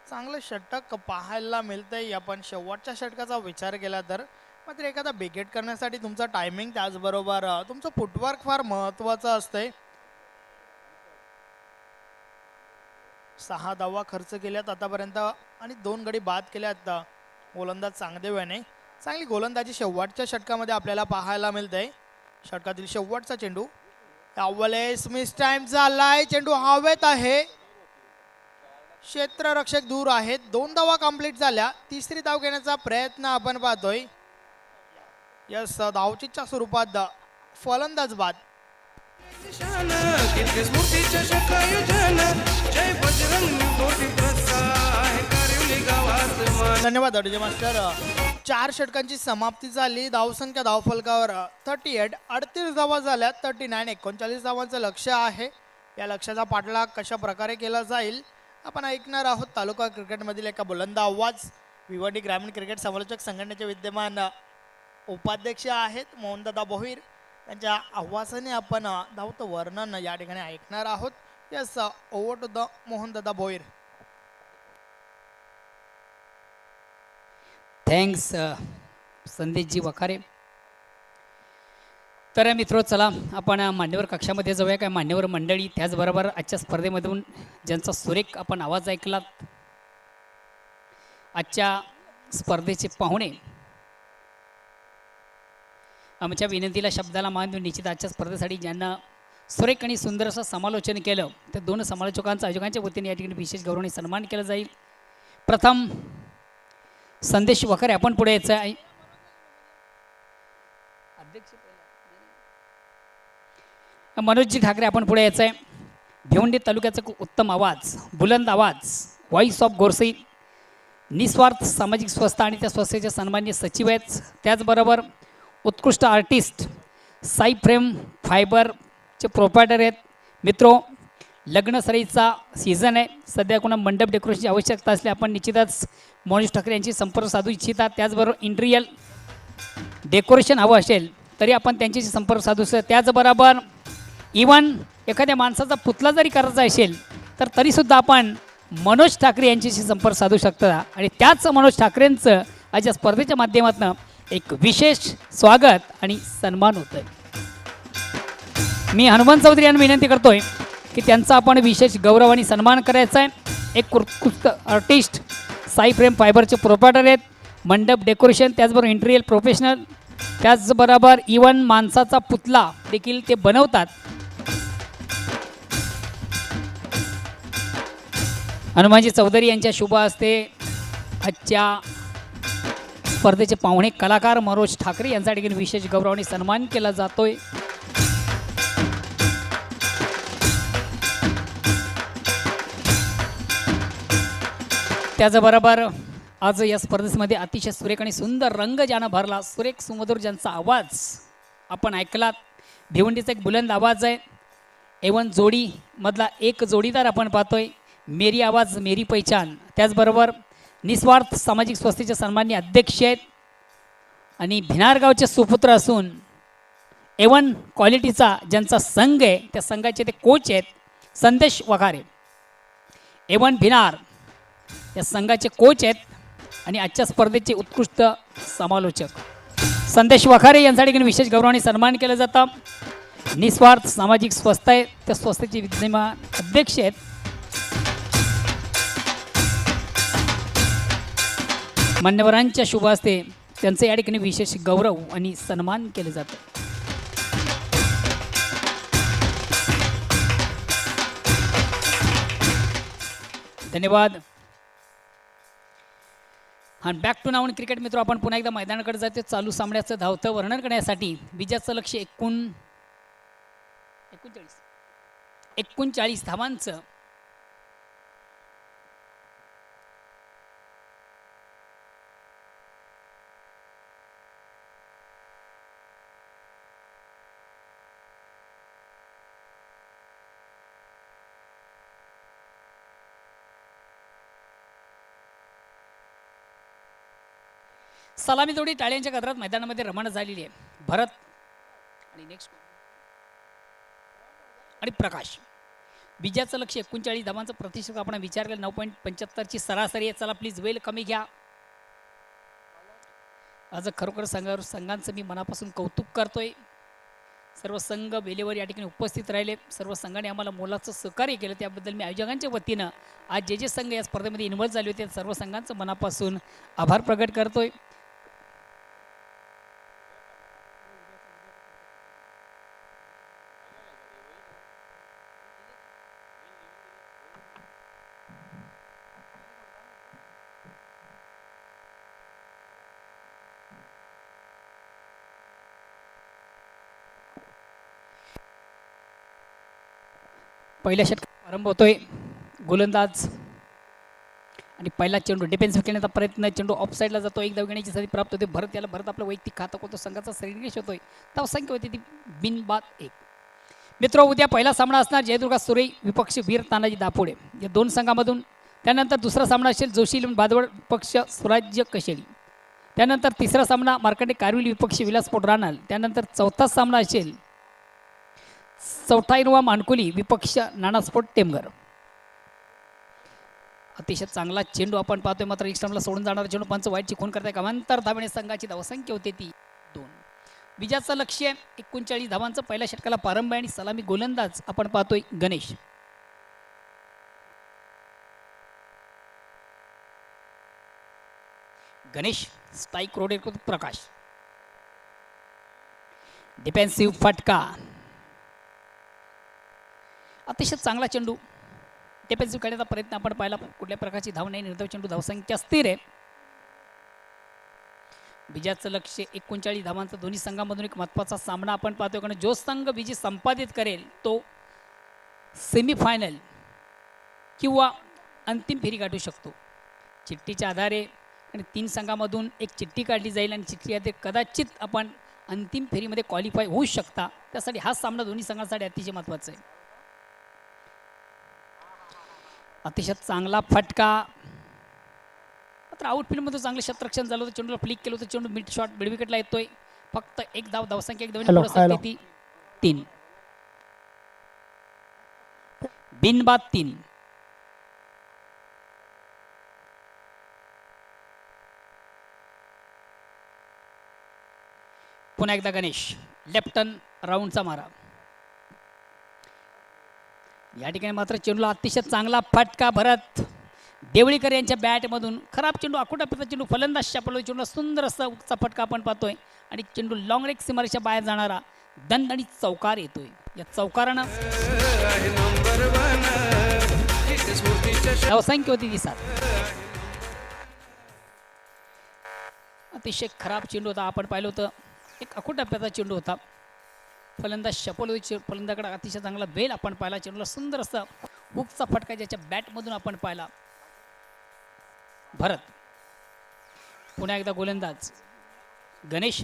चांगलं षटक पाहायला मिळतंय. आपण शेवटच्या षटकाचा विचार केला तर मात्र एखादा विकेट करण्यासाठी तुमचं टायमिंग त्याचबरोबर तुमचं फुटवर्क फार महत्वाचं असतंय. 6 धावा खर्च केल्यात आतापर्यंत आणि 2 गडी बाद केल्यात गोलंदाज चांगदेव याने. चांगली गोलंदाजी शेवटच्या षटकामध्ये आपल्याला पाहायला मिळते. षटकातील शेवटचा चेंडू त्यावेळेस मिस टाइम झालाय. चेंडू हवेत आहे, क्षेत्ररक्षक दूर आहेत. 2 धावा कंप्लीट झाल्या. तिसरी धाव घेण्याचा प्रयत्न आपण पाहतोय. यस, धावचीच्या स्वरूपात फलंदाज बाद. शान कीर्ती स्मृती चषक आयोजन जय बजरंग न्यू प्रसाय कारवली गावात मान. धन्यवाद डीजे मास्टर. 4 षटकांची समाप्ती झाली. धावसंख्या धावफलकावर 38, 38 धावा झाल्या. 39, 39 धावांचं लक्ष आहे. या लक्ष्याचा पाठलाग कशा प्रकारे केला जाईल आपण ऐकणार आहोत. तालुका क्रिकेटमधील एका बुलंद आवाज भिवंडी ग्रामीण क्रिकेट समालोचक संघटनेचे विद्यमान उपाध्यक्ष आहेत मोहनदादा भोईर. त्यांच्या आवाजाने आपण धावतं वर्णन या ठिकाणी ऐकणार आहोत. Yes, over to the Mohandada Bhoir. Thanks Sandeshji Wakhare. तर मित्रो, चला आपण मान्यवर कक्षामध्ये जाऊया. काय मान्यवर मंडळी, त्याचबरोबर आजच्या स्पर्धेमधून ज्यांचा सुरेख आपण आवाज ऐकलात, आजच्या स्पर्धेचे पाहुणे, आमच्या विनंतीला शब्दाला मान देऊन निश्चित आजच्या स्पर्धेसाठी ज्यांना सुरेख आणि सुंदर असं समालोचन केलं, त्या 2 समालोचकांचा आयोजकांच्या वतीने या ठिकाणी विशेष गौरवाने सन्मान केला जाईल. प्रथम संदेश वखारे, आपण पुढे यायचं आहे. मनोजजी ठाकरे, आपण पुढे यायचं आहे. भिवंडी तालुक्याचा खूप उत्तम आवाज, बुलंद आवाज, व्हॉइस ऑफ गोरसई, निस्वार्थ सामाजिक संस्था आणि त्या संस्थेचे सन्मान्य सचिव आहेत. त्याचबरोबर उत्कृष्ट आर्टिस्ट साई फ्रेम फायबरचे प्रोपायटर आहेत. मित्रो, लग्नसराईचा सीझन आहे. सध्या कोणा मंडप डेकोरेशनची आवश्यकता असली आपण निश्चितच मनोज ठाकरे यांची संपर्क साधू इच्छितात. त्याचबरोबर इंटिरियल डेकोरेशन हवं असेल तरी आपण त्यांच्याशी संपर्क साधू शकतो. त्याचबरोबर इवन एखाद्या माणसाचा पुतळा जरी करायचा असेल तर तरीसुद्धा आपण मनोज ठाकरे यांच्याशी संपर्क साधू शकता. आणि त्याच मनोज ठाकरेंचं आज या स्पर्धेच्या माध्यमातून एक विशेष स्वागत आणि सन्मान होतोय. मी हनुमान चौधरी यांना विनंती करतोय की त्यांचा आपण विशेष गौरव आणि सन्मान करायचा आहे. एक उत्कृष्ट आर्टिस्ट साई फ्रेम फायबरचे प्रोपायटर आहेत. मंडप डेकोरेशन, त्याचबरोबर इंटिरियल प्रोफेशनल, त्याचबरोबर इवन माणसाचा पुतळा देखील ते बनवतात. हनुमानजी चौधरी यांच्या शुभ हस्ते आजच्या स्पर्धेचे पाहुणे कलाकार मनोज ठाकरे यांचा ठिकाणी विशेष गौरव आणि सन्मान केला जातोय. त्याचबरोबर आज या स्पर्धेमध्ये अतिशय सुरेख आणि सुंदर रंग ज्यानं भरला, सुरेख सुमधुर ज्यांचा आवाज आपण ऐकलात, भिवंडीचा एक बुलंद आवाज आहे. एवन जोडी मधला एक जोडीदार आपण पाहतोय, मेरी आवाज मेरी पहिचान. त्याचबरोबर निस्वार्थ सामाजिक संस्थेचे सन्माननीय अध्यक्ष आहेत आणि भिनार गावचे सुपुत्र असून एवन क्वालिटीचा ज्यांचा संघ आहे त्या संघाचे ते कोच आहेत संदेश वखारे. एवन भिनार या संघाचे कोच आहेत आणि आजच्या स्पर्धेचे उत्कृष्ट समालोचक संदेश वखारे यांच्या ठिकाणी विशेष गौरवाने सन्मान केलं जातं. निस्वार्थ सामाजिक संस्था आहे त्या संस्थेचे विद्यमान अध्यक्ष आहेत. मान्यवरांच्या शुभ हस्ते त्यांचे या ठिकाणी विशेष गौरव आणि सन्मान केले जातं. धन्यवाद. आणि बॅक टू नाऊन क्रिकेट मित्र, आपण पुन्हा एकदा मैदानाकडे जाते. चालू सामन्याचं धावतं वर्णन करण्यासाठी विजयाचं लक्ष 39 धावांचं. सलामी जोडी टाळ्यांच्या गजरात मैदानामध्ये रवाना झालेली आहे. भरत आणि नेक्स्ट आणि प्रकाश. विजयाचं लक्ष 39 धावांचं प्रतिशत आपण विचार केला. 9.75ची सरासरी आहे. चला प्लीज वेल कमी घ्या. आज खरोखर संघांचं मी मनापासून कौतुक करतोय. सर्व संघ वेळेवर या ठिकाणी उपस्थित राहिले. सर्व संघाने आम्हाला मोलाचं सहकार्य केलं, त्याबद्दल मी आयोजकांच्या वतीनं आज जे संघ या स्पर्धेमध्ये इन्व्हॉल्व झाले होते सर्व संघांचं मनापासून आभार प्रकट करतोय. पहिल्या षटकात आरंभ होतोय. गोलंदाज आणि पहिला चेंडू डिफेन्स खेळण्याचा प्रयत्न, चेंडू ऑफ साईडला जातो, एक धाव घेण्याची संधी प्राप्त होते. भरत याला भरत आपलं वैयक्तिक खातं होतो, संघाचा श्रेणीश होतोय. धावसंख्या होती ती बिनबाद 1. मित्र, उद्या पहिला सामना असणार जयदुर्गा सुरई विपक्ष वीर तानाजी दापोडे या दोन संघामधून. त्यानंतर दुसरा सामना असेल जोशी बादवड विपक्ष स्वराज्य कशेळी. त्यानंतर तिसरा सामना मार्कंडे कारविल विपक्ष विलासपोट रानाल. त्यानंतर चौथा सामना असेल चौथा इनोवा मानकुली विपक्ष नानास्पोर्ट टेमघर. अतिशय चांगला चेंडू आपण पाहतोय, मात्र एक्स्ट्रामला सोडून जाणारा चेंडू पंच वाईटची खून करताय. कामांतर धावणे संघाची धावसंख्या होती ती 2. विजयाचं लक्ष्य 39 धावांचं पहिल्या षटकाला प्रारंभ आहे आणि सलामी गोलंदाज आपण पाहतोय गणेश. गणेश स्ट्राईक रोड प्रकाश. डिफेन्सिव्ह फटका, अतिशय चांगला चेंडू डिफेन्सिव्ह करण्याचा प्रयत्न आपण पाहिला. कुठल्या प्रकारची धाव नाही, निर्धाव चेंडू, धावसंख्या स्थिर आहे. विजयाचं लक्ष्य 39 धावांचा दोन्ही संघांमधून एक महत्त्वाचा सामना आपण पाहतोय, कारण जो संघ विजय संपादित करेल तो सेमीफायनल किंवा अंतिम फेरी गाठू शकतो. चिठ्ठीच्या आधारे आणि 3 संघामधून एक चिठ्ठी काढली जाईल आणि चिठ्ठी आधारे कदाचित आपण अंतिम फेरीमध्ये क्वालिफाय होऊ शकता. त्यासाठी हा सामना दोन्ही संघांसाठी अतिशय महत्त्वाचा आहे. अतिशय चांगला फटका, मात्र आउटफील्डमध्ये चांगलं क्षेत्ररक्षण झालं होतं. चेंडूला फ्लिक केलं होतं, चेंडू मिड शॉट मिड विकेटला येतोय. फक्त एक धाव, धावसंख्या एक धाव ती 3. बिनबाद 3. पुन्हा एकदा गणेश लेफ्ट टर्न राऊंडचा मारा. या ठिकाणी मात्र चेंडूला अतिशय चांगला फटका भरत देवळीकर यांच्या बॅटमधून. खराब चेंडू, आकुटापीचा चेंडू, फलंदाज शापलो चेंडूला सुंदर असा उगचा फटका आपण पाहतोय आणि चेंडू लॉंग लेग सीमारेषा बाहेर जाणारा दंड आणि चौकार येतोय. या चौकारानं धावसंख्या होती ती 7. अतिशय खराब चेंडू होता, आपण पाहिलं होतं एक आकुटापीचा चेंडू होता. फलंदाज शपल फलंदाकडे अतिशय चांगला बेल आपण पाहिला. चेंडूला सुंदर असा हुकचा फटका ज्याच्या बॅटमधून आपण पाहिला. भरत पुन्हा एकदा गोलंदाज गणेश.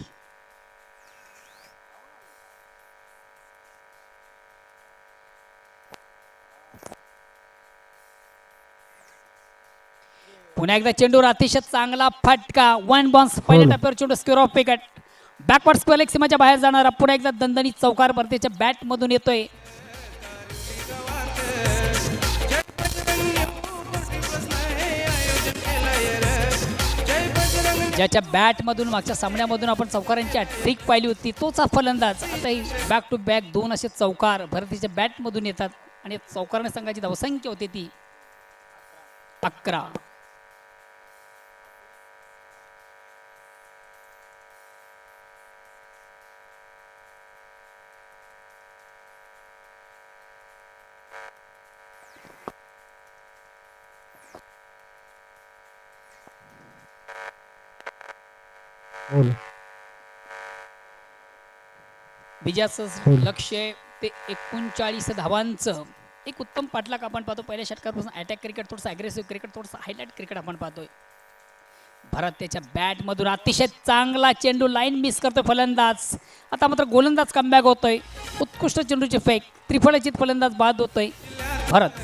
पुन्हा एकदा चेंडूवर अतिशय चांगला फटका. 1 बॉन्स पहिल्या टप्प्यावर चेंडू square off wicket. Backward square leg सीमाच्या बाहेर जाणारा पुन्हा एकदा दणदणी चौकार भरतीच्या बॅट मधून येतोय. ज्याच्या बॅट मधून मागच्या सामन्यामधून आपण चौकारांची ट्रिक पाहिली होती तोच हा फलंदाज. आताही बॅक टू बॅक 2 असे चौकार भरतीच्या बॅट मधून येतात आणि चौकाराने संघाची धावसंख्या होती ती 11. विजयाचं लक्ष्य ते 39 धावांचं एक उत्तम पाठलाग आपण पाहतो. पहिल्या षटकापासून अटॅक क्रिकेट, थोडंसं अग्रेसिव्ह क्रिकेट, थोडंसं हायलाइट क्रिकेट आपण पाहतोय. भरत त्याच्या बॅट मधून अतिशय चांगला चेंडू, लाईन मिस करतोय फलंदाज. आता मात्र गोलंदाज कमबॅक होतोय. उत्कृष्ट चेंडूची फेक, त्रिफळाचित फलंदाज बाद होतोय. भरत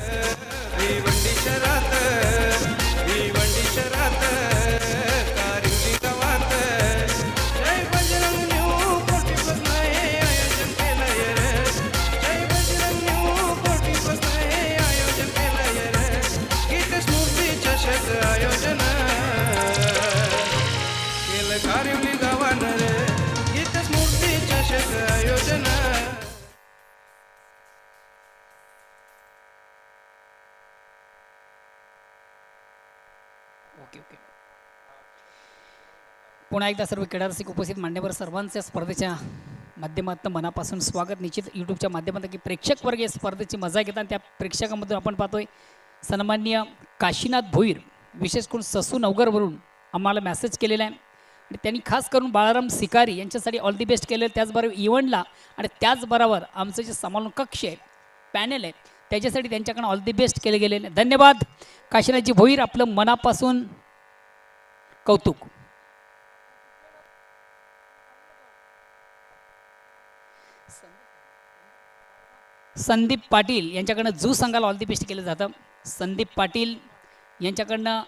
कारवली गावानं रे, गीत स्मृती चषक आयोजन. पुन्हा एकदा सर्व क्रीडा रसिक उपस्थित मान्यवर सर्वांच्या स्पर्धेच्या माध्यमातून मनापासून स्वागत. निश्चित यूट्यूबच्या माध्यमातून की प्रेक्षक वर्ग या स्पर्धेची मजा घेतात. त्या प्रेक्षकांमधून आपण पाहतोय सन्माननीय काशीनाथ भोईर, विशेष करून ससू नवगरवरून आम्हाला मेसेज केलेला आहे आणि त्यांनी खास करून बाळाराम सिकारी यांच्यासाठी ऑल दी बेस्ट केलेलं. त्याचबरोबर इव्हेंटला आणि त्याचबरोबर आमचं जे समालोचन कक्ष आहे, पॅनल आहे, त्याच्यासाठी त्यांच्याकडून ऑल दी बेस्ट केले गेलेले. धन्यवाद काशीनाथजी भोईर, आपलं मनापासून कौतुक. संदीप पाटील यांच्याकडनं जू संघाला ऑल दी बेस्ट केलं जातं. संदीप पाटील यांच्याकडनं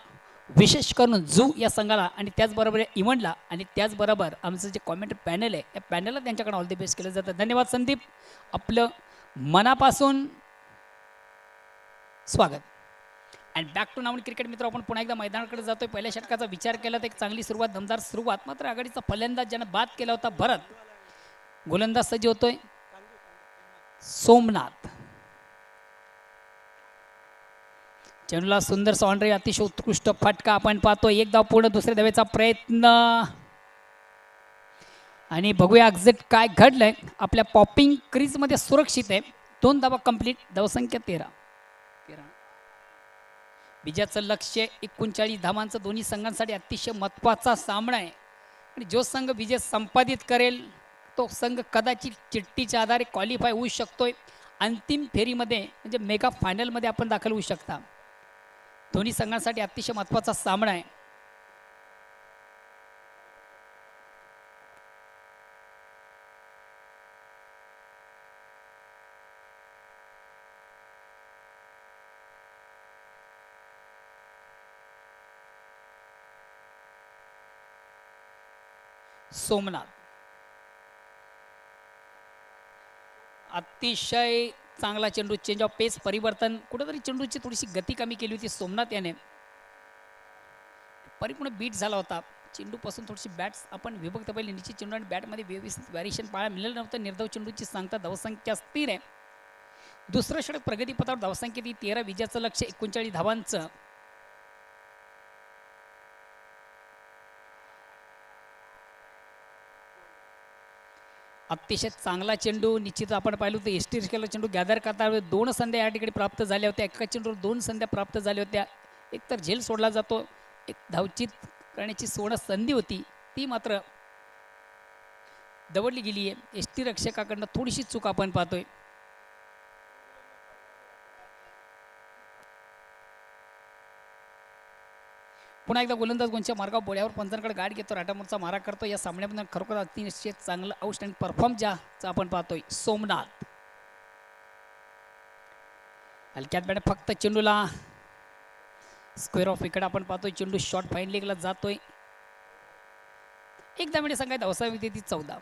विशेष करून जू या संघाला आणि त्याचबरोबर इव्हेंटला आणि त्याचबरोबर आमचं जे कॉमेंट पॅनल आहे या पॅनलला त्यांच्याकडनं ऑल दी बेस्ट केलं जातं. धन्यवाद संदीप, आपलं मनापासून स्वागत. अँड बॅक टू नावणी क्रिकेट मित्र, आपण पुन्हा एकदा मैदानाकडे जातोय. पहिल्या षटकाचा विचार केला तर एक चांगली सुरुवात, दमदार सुरुवात, मात्र आघाडीचा फलंदाज ज्यानं बाद केला होता भरत, गोलंदाज सज्ज होतोय सोमनाथ. चेंडूला सुंदर सॉन्ड्रे, अतिशय उत्कृष्ट फटका आपण पाहतोय. एक धाव पूर्ण, दुसऱ्या धावेचा प्रयत्न आणि बघूया एक्झॅक्ट काय घडलंय. आपल्या पॉपिंग क्रीजमध्ये सुरक्षित आहे. 2 धावा कंप्लीट, धावसंख्या 13. विजयाचं लक्ष्य 39 धावांचं दोन्ही संघांसाठी अतिशय महत्त्वाचा सामना आहे आणि जो संघ विजय संपादित करेल तो संघ कदाचित चिठ्ठीच्या आधारे क्वालिफाय होऊ शकतोय अंतिम फेरीमध्ये, म्हणजे मेगा फायनलमध्ये आपण दाखल होऊ शकता. दोन्ही संघांसाठी अतिशय महत्त्वाचा सामना आहे. सोमनाथ अतिशय चांगला चेंडू, चेंज ऑफ पेस, परिवर्तन, कुठेतरी चेंडूची थोडीशी गती कमी केली होती सोमनाथ याने. परिपूर्ण बीट झाला होता चेंडूपासून. थोडीशी बॅट्स आपण विभक्त पाहिली, निश्चित चेंडू आणि बॅटमध्ये व्यवस्थित व्हॅरिएशन पाहायला मिळालं नव्हतं. निर्धाव चेंडूची सांगता धावसंख्या स्थिर आहे. दुसरं षटक प्रगतीपथावर धावसंख्या ती 13, विजयाचं लक्ष 39 धावांचं. अतिशय चांगला चेंडू, निश्चित आपण पाहिलं होतं एस टी रिस्केला चेंडू गॅदर करता 2 संध्या या ठिकाणी प्राप्त झाल्या होत्या. एका चेंडूवर 2 संध्या प्राप्त झाल्या होत्या. एक तर झेल सोडला जातो, एक धावचित करण्याची सोडा संधी होती ती मात्र दवडली गेली आहे. एस टी रक्षकाकडनं थोडीशी चूक आपण पाहतोय. पुन्हा एकदा गोलंदाज गोंच्या मार्गावर बोळ्यावर पंचांकडे गाठ घेतो, राटामोरचा मारा करतो. या सामन्यामध्ये खरोखर अतिशय चांगलं आउटस्टँडिंग परफॉर्म ज्याचा आपण पाहतोय सोमनाथ. हलक्यात बॅट, फक्त चेंडूला स्क्वेअर ऑफ विकेट आपण पाहतोय. चेंडू शॉर्ट फाईन लेगला जातोय. एकदा म्हणजे सांगायचं धावसावी ती 14.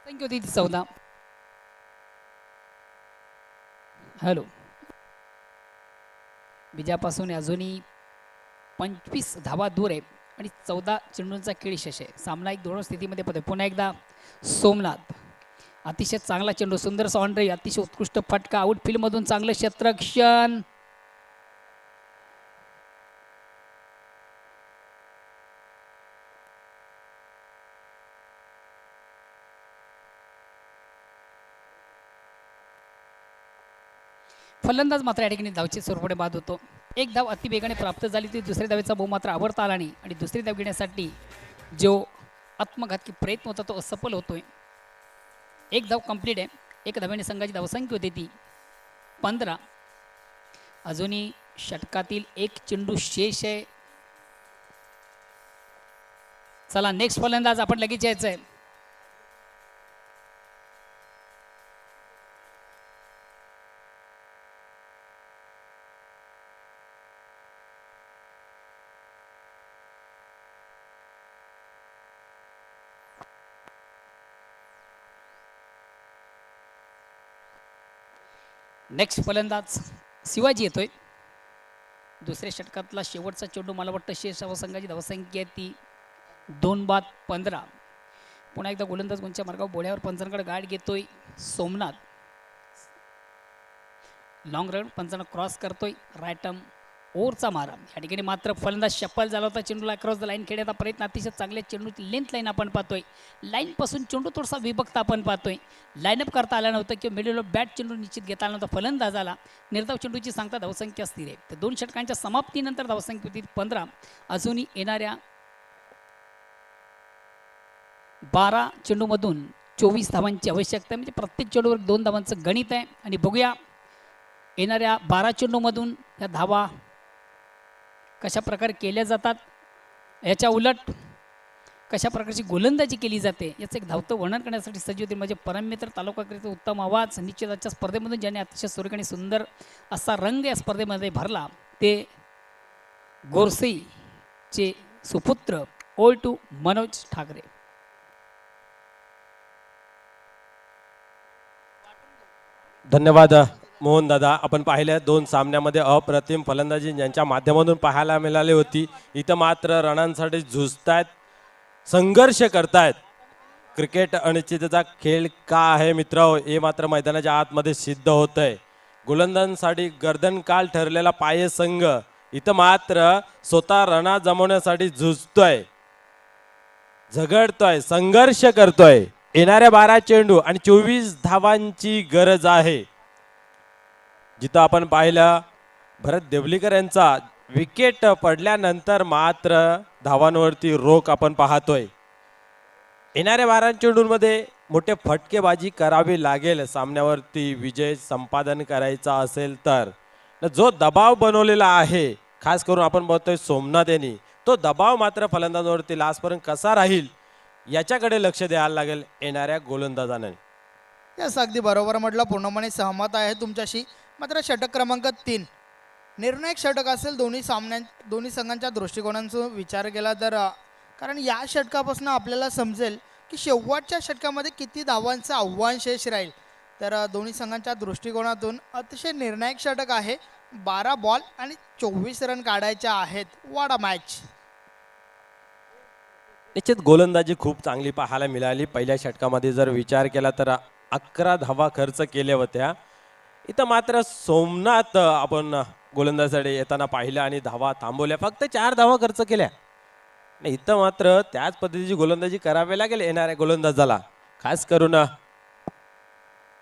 संख्या होती ती 14. हॅलो, विजयापासून अजूनही 25 धावा दूर आहे आणि 14 चेंडूंचा खेळ यश आहे. सामना 1-2 स्थितीमध्ये पडतोय. पुन्हा एकदा सोमनाथ, अतिशय चांगला चेंडू, सुंदर सॉन्ड्रे, अतिशय उत्कृष्ट फटका, आउटफील्ड मधून चांगलं क्षेत्ररक्षण. फलंदाज मात्र या ठिकाणी धावची स्वरूपाने बाद होतो. एक धाव अतिवेगाने प्राप्त झाली ती दुसऱ्या धावेचा बहु मात्र आवरता आला नाही आणि दुसरी धाव घेण्यासाठी जो आत्मघातकी प्रयत्न होता तो असफल होतोय. एक धाव कंप्लीट आहे. एक धावेने संघाची धावसंख्या होती ती 15. अजूनही षटकातील एक चेंडू शेष आहे. चला नेक्स्ट फलंदाज आपण लगेच यायचं आहे. नेक्स्ट फलंदाज शिवाजी येतोय. दुसऱ्या षटकातला शेवटचा चेंडू मला वाटतं शेष संघाची धावसंख्या आहे ती 2-15. पुन्हा एकदा गोलंदाज गुंच्या मार्गावर बोळ्यावर पंचांकडे गाठ घेतोय सोमनाथ. लॉंग रन पंचांना क्रॉस करतोय राईट आर्म ओव्हरचा मारा. या ठिकाणी मात्र फलंदाज शप्पल झाला होता. चेंडूला क्रॉस द लाईन खेळण्याचा प्रयत्न अतिशय चांगल्या चेंडूची लेंथ लाईन आपण पाहतोय. लाईनपासून चेंडू थोडासा विभक्त आपण पाहतोय. लाईनअप करता आला नव्हतं किंवा मिडल ऑफ बॅट चेंडू निश्चित घेता आला नव्हता फलंदाजाला. निर्धाव चेंडूची सांगता धावसंख्या स्थिर आहे. तर 2 षटकांच्या समाप्तीनंतर धावसंख्या होती 15. अजूनही येणाऱ्या 12 चेंडूमधून 24 धावांची आवश्यकता आहे. म्हणजे प्रत्येक चेंडूवर 2 धावांचं गणित आहे. आणि बघूया येणाऱ्या 12 चेंडूमधून या धावा कशा प्रकारे केल्या जातात. याच्या उलट कशा प्रकारची गोलंदाजी केली जाते याचं एक धावतं वर्णन करण्यासाठी सज्ज होते माझे परममित्र तालुकाकरिता उत्तम आवाज. निश्चितच्या स्पर्धेमधून ज्याने अतिशय सुरेख आणि सुंदर असा रंग या स्पर्धेमध्ये भरला ते गोरसेचे सुपुत्र ओल्ड टू मनोज ठाकरे. धन्यवाद मोहन दादा. आपण पाहिल्या 2 सामन्यामध्ये अप्रतिम फलंदाजी ज्यांच्या माध्यमातून पाहायला मिळाली होती. इथं मात्र रणांसाठी झुजतायत, संघर्ष करतायत. क्रिकेट अनिश्चिततेचा खेळ का आहे मित्र हे मात्र मैदानाच्या आतमध्ये सिद्ध होत आहे. गोलंदाजांसाठी गर्दनकाल ठरलेला पाये संघ इथं मात्र स्वतः रणा जमवण्यासाठी झुजतोय, झगडतोय, संघर्ष करतोय. येणाऱ्या 12 चेंडू आणि 24 धावांची गरज आहे. जिथं आपण पाहिलं भरत देवलीकर यांचा विकेट पडल्यानंतर मात्र धावांवरती रोख आपण पाहतोय. येणाऱ्या 12 चेंडूंमध्ये मोठे फटकेबाजी करावी लागेल सामन्यावरती विजय संपादन करायचा असेल तर. जो दबाव बनवलेला आहे खास करून आपण बघतोय सोमनाथ यांनी, तो दबाव मात्र फलंदाजांवरती लास्टपर्यंत कसा राहील याच्याकडे लक्ष द्यायला लागेल येणाऱ्या गोलंदाजाने. यस अगदी बरोबर म्हटलं, पूर्णपणे सहमत आहे तुमच्याशी. मात्र षटक क्रमांक 3 निर्णायक षटक असेल दोन्ही संघांच्या दृष्टिकोनांचा विचार केला तर. कारण या षटकापासून आपल्याला समजेल की शेवटच्या षटकामध्ये किती धावांचं आव्हान शेष राहील. तर दोन्ही संघांच्या दृष्टिकोनातून अतिशय निर्णायक षटक आहे. 12 बॉल आणि 24 रन काढायच्या आहेत. What a match. निश्चित गोलंदाजी खूप चांगली पाहायला मिळाली. पहिल्या षटकामध्ये जर विचार केला तर 11 धावा खर्च केल्या होत्या. इथं मात्र सोमनाथ आपण गोलंदाजीसाठी येताना पाहिलं आणि धावा थांबवल्या, फक्त 4 धावा खर्च केल्या. इथं मात्र त्याच पद्धतीची गोलंदाजी करावी लागेल येणाऱ्या गोलंदाजाला. खास करून